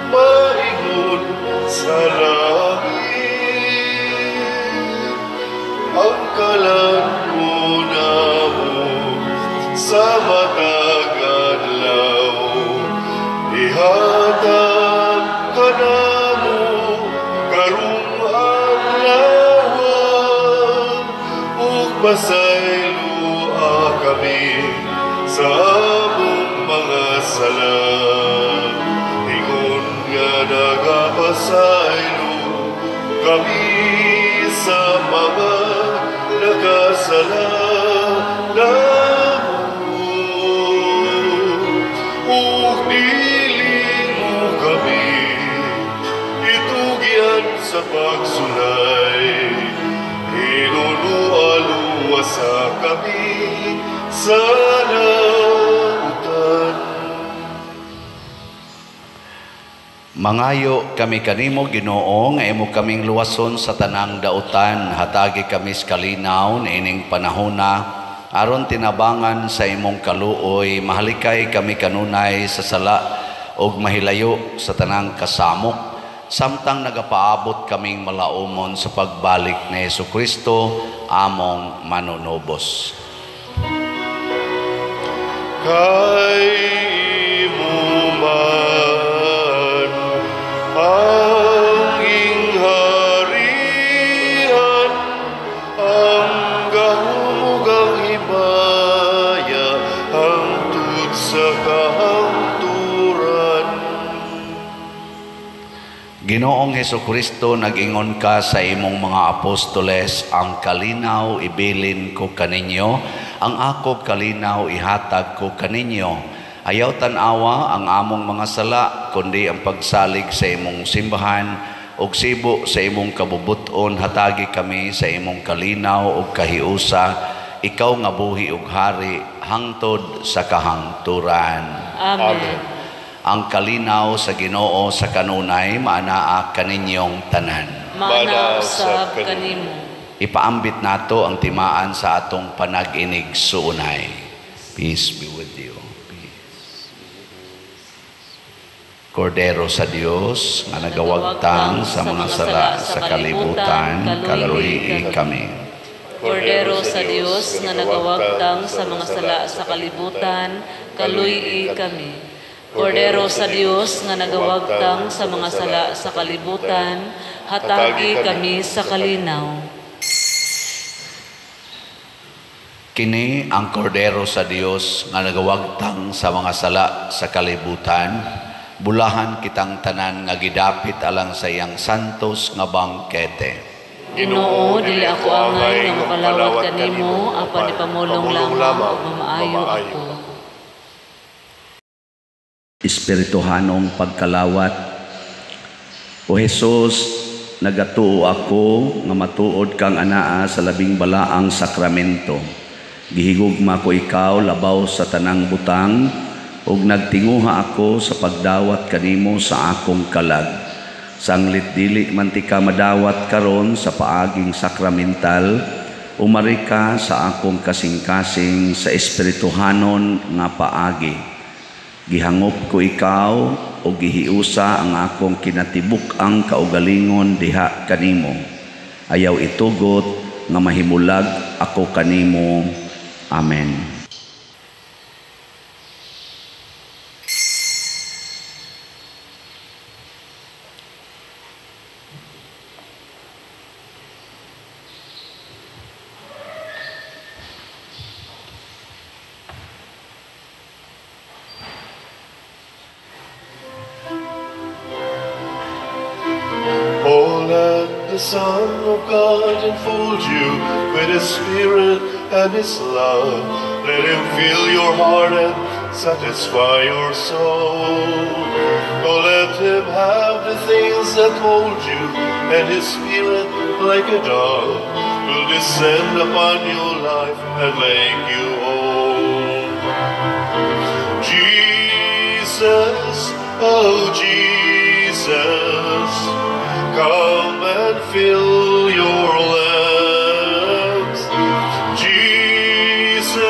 S1: maingon sa langit. Ang kalan ko namo sa matag adlaw, ihatag ka namo karong pasayloa kami sa among mga sala. Ingon nga nagapasaylo kami sa mga nakasala namo. Ug dili mo kami itugyan sa pagsulay, sa kami sa nautan.
S2: Mangayo kami kanimo Ginoo nga imo kaming luwason sa tanang dautan, hatagi kami sa kalinaw ining panahona aron tinabangan sa imong kaluoy, mahalikay kami kanunay sa sala ug mahilayo sa tanang kasamok, samtang nagapaabot kaming malaumon sa pagbalik ni Jesucristo among manunubos.
S1: Kay imo man ang ingharian, ang gahugang himaya hangtod sa kahangturan.
S2: Ginoong Hesukristo, nag-ingon ka sa imong mga apostoles, ang kalinaw ibilin ko kaninyo, ang ako kalinaw ihatag ko kaninyo. Ayaw tanawa ang among mga sala, kundi ang pagsalig sa imong simbahan, ug sibo sa imong kabubuton, hatagi kami sa imong kalinaw ug kahiusa, ikaw nga buhi ug hari, hangtod sa kahangturan.
S3: Amen.
S2: Ang kalinaw sa Ginoo sa kanunay maanaa kaninyong tanan.
S3: Manausab kanimo.
S2: Ipaambit nato ang timaan sa atong panag-inig suunay. Peace be with you. Peace. Kordero sa Dios nga nagawagtang sa mga sala sa kalibutan, kalaruyi kami.
S3: Kordero sa Dios nga nagawagtang sa mga sala sa kalibutan, kaluy kami. Kordero sa Dios nga nagawagtang sa mga sala sa kalibutan, hatagi kami sa kalinaw.
S2: Kini ang kordero sa Dios nga nagawagtang sa mga sala sa kalibutan, bulahan kitang tanan nga gidapit alang sa iyang santos nga bangkete.
S3: Ginoo, dili ako angay nga makalawat kanimo, apan ipamulong lamang ug mamaayo ako.
S2: Espirituhanong pagkalawat. O Jesus, nagatuo ako nga matuod kang anaa sa labing balaang sakramento. Gihigugma ko ikaw labaw sa tanang butang ug nagtinguha ako sa pagdawat kanimo sa akong kalag. Sanglit dili man ti ka madawat karon sa paaging sakramental, umari ka sa akong kasing-kasing sa espirituhanon nga paagi. Gihangop ko ikaw o gihiusa ang akong kinatibuk-ang kaugalingon diha kanimo. Ayaw itugot nga mahimulag ako kanimo. Amen.
S1: Oh, let the Son of God enfold you with His Spirit and His love. Let Him fill your heart and satisfy your soul. Oh, let Him have the things that hold you, and His Spirit, like a dove, will descend upon your life and make you whole. Jesus, oh Jesus, come and fill your lamps. Jesus,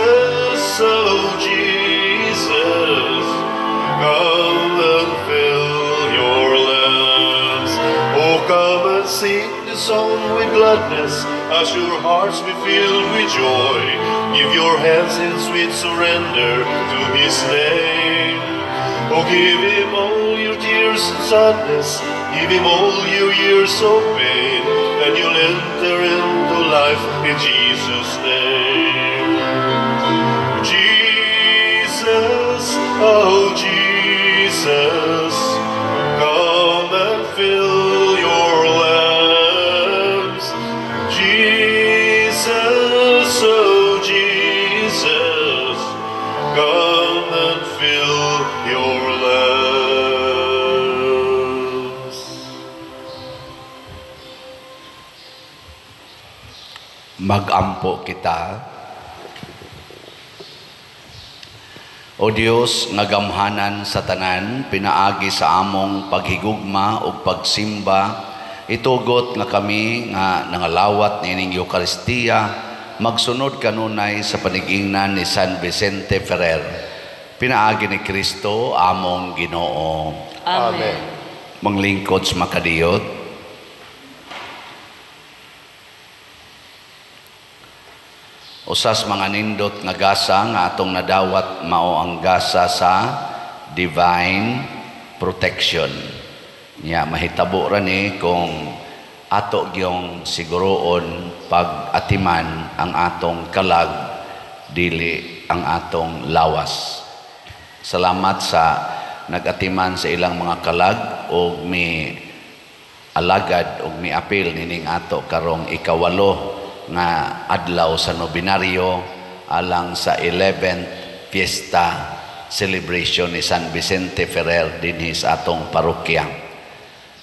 S1: oh Jesus, come and fill your lamps. Oh, come and sing the song with gladness, as your hearts be filled with joy. Give your hands in sweet surrender to His name. Oh, give Him all your tears and sadness, give Him all your years of pain, and you'll enter into life in Jesus' name. Jesus, oh Jesus, come and fill your lamps. Jesus, oh Jesus, come and fill your lamps.
S2: Magampo kita. O Dios, nga gamhanan sa tanan, pinaagi sa among paghigugma ug pagsimba, itugot nga kami nga nangalawat nining Eucharistia, magsunod kanunay sa panigingnan ni San Vicente Ferrer. Pinaagi ni Kristo among Ginoo.
S3: Amen.
S2: Manglingkod sa makadiyot. Usas mga nindot nga gasa nga atong nadawat mao ang gasa sa divine protection. Nya mahitabo ra ni kung ato gyung siguroon pag-atiman ang atong kalag dili ang atong lawas. Salamat sa nag-atiman sa ilang mga kalag og mi alagad og mi apil nining ato karong ikawalo nga adlaw sa nobinaryo alang sa 11th Fiesta Celebration ni San Vicente Ferrer dinhi sa atong parokya.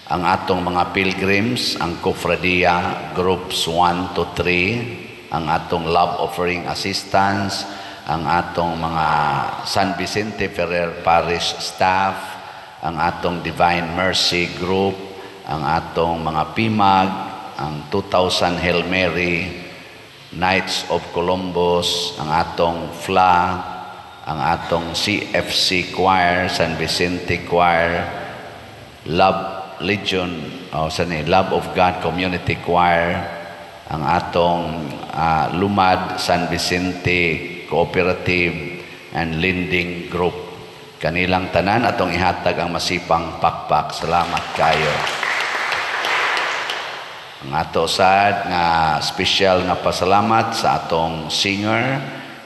S2: Ang atong mga pilgrims, ang Cofradia Groups 1 to 3, ang atong Love Offering Assistance, ang atong mga San Vicente Ferrer Parish Staff, ang atong Divine Mercy Group, ang atong mga PIMAG, ang 2000 Hail Mary, Knights of Columbus, ang atong FLA, ang atong CFC Choir, San Vicente Choir, Love Legion, Love of God Community Choir, ang atong Lumad San Vicente Cooperative and Lending Group. Kanilang tanan atong ihatag ang masipang pakpak. Salamat kayo. Ang ato sad nga special nga pasalamat sa atong singer,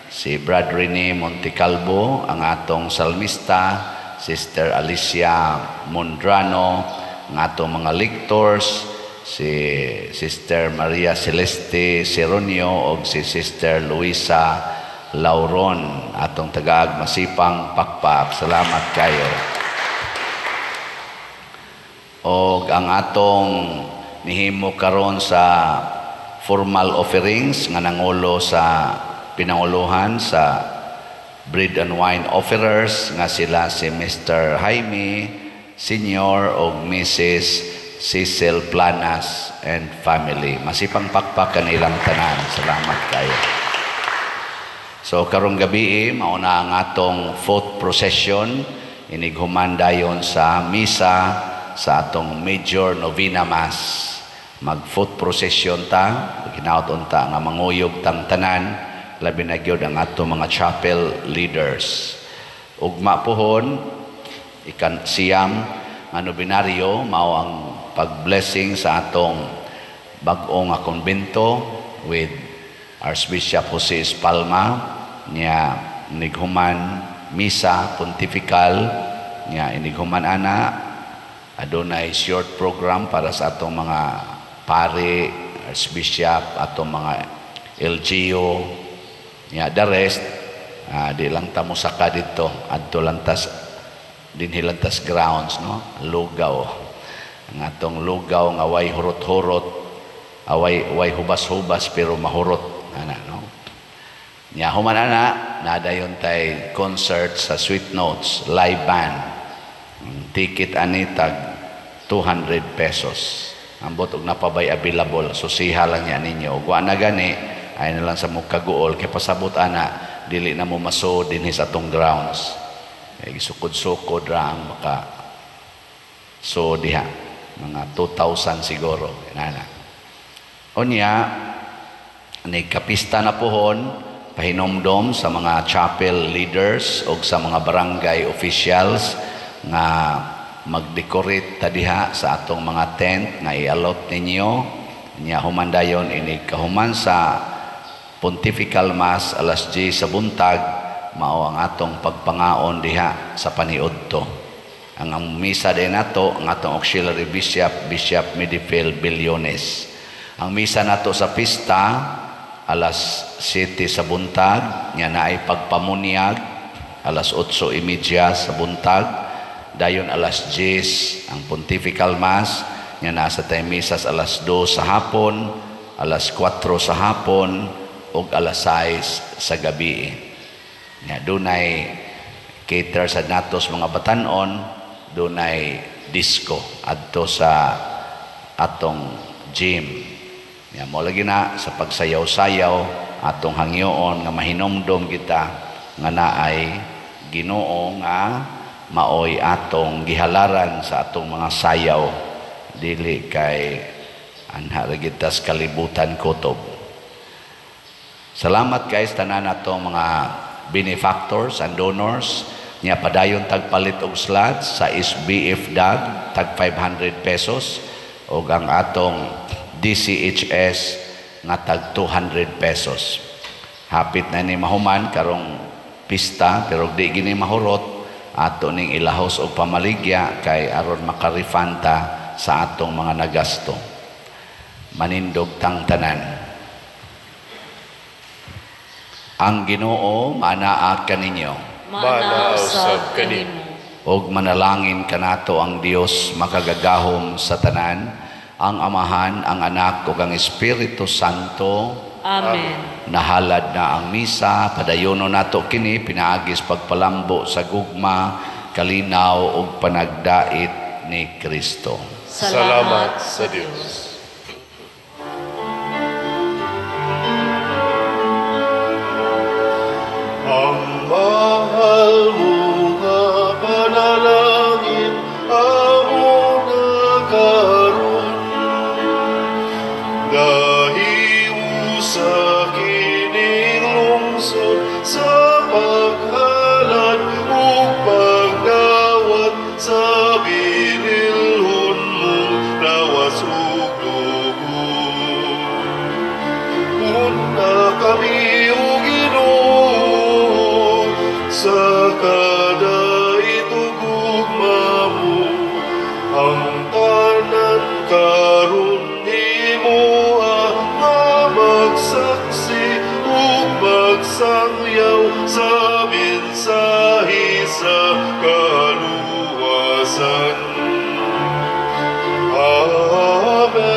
S2: si Brad Rene Montecalvo, ang atong salmista, Sister Alicia Mondrano, ang atong mga lectors, si Sister Maria Celeste Seronio o si Sister Luisa Lauron, atong tagaag masipang pakpak. Salamat kayo. O ang atong nihimo karon sa formal offerings nga nangulo sa pinanguluhan sa bread and wine offerers nga sila si Mr. Jaime Senior o Mrs. Cecil Planas and family. Masipang pakpak kanilang tanan. Salamat kayo. So karong gabi mauna ang atong fourth procession, inighuman dayon sa misa sa atong major novena mass. Mag fourth procession ta, ginaot unta nga manguyog tang tanan, labi na gyud ang atong mga chapel leaders. Ugma pohon ikan siyam nga nobinaryo mao ang pag-blessing sa atong bag-o nga konbento with Archbishop Jose Espalma niya inighuman misa pontifical niya inighuman ana adunay short program para sa atong mga pare, Archbishop, atong mga LGU niya the rest di lang ta mosaka dito adto lang tas dinhilantas grounds no lugaw ang atong lugaw nga way hurot-hurot way hubas-hubas pero mahurot ana no nya human ana nadayon tay concert sa Sweet Notes live band ticket ani tag 200 pesos ambot og napabay available so siha lang niya ninyo wa na gani ay na lang sa mugkaguol kay pasabot ana dili na mo maso dinhi sa atong grounds ay sukod-sukod ra ang maka so diha mga 2,000 siguro nana onya nagkapista na pohon pahinomdom sa mga chapel leaders o sa mga barangay officials nga mag-decorate ta diha sa atong mga tent nga i-allot ninyo nya humandayon ini kahuman sa pontifical mass alas 10 sa buntag mao ang atong pagpangaon diha sa paniudto. Ang misa din nato ang atong auxiliary Bishop Medifil Billones. Ang misa nato sa pista alas 7 sa buntag nya naay pagpamunyag alas 8:30 sa buntag dayon alas 10 ang pontifical mass nya nasa tay misas alas 2 sa hapon alas 4 sa hapon ug alas 6 sa gabi nya dunay cater sa natos mga batan-on dunay disco adto sa atong gym nya mo lagi na sa pagsayaw-sayaw atong hangyoon nga mahinomdom kita nga naay Ginoo nga maoy atong gihalaran sa atong mga sayaw dili kay anha lagi tas kalibutan kutob. Salamat guys tanan atong mga benefactors and donors nya padayon tagpalit og slots sa SBF DAG tag 500 pesos ug ang atong DCHS nga tag 200 pesos. Hapit na ni mahuman karong pista pero di gini mahurot ato ning ilahos og pamaligya kay aron makarefanta sa atong mga nagasto. Manindog tang tanan. Ang Ginoo manaa kaninyo.
S1: Manausab kanimo.
S2: Og manalangin kanato ang Dios makagagahom sa tanan, ang Amahan, ang Anak ug ang Espiritu Santo.
S3: Amen.
S2: Nahalad na ang misa, padayono nato kini pinaagis pagpalambo sa gugma, kalinaw ug panagdait ni Kristo.
S1: Salamat sa Dios. Ang mahal mo nga panalangin amo nagkaroon gahiu sa kining lungsod sa paghalad o pagdawat sa binilhon mo nawas ug Amen.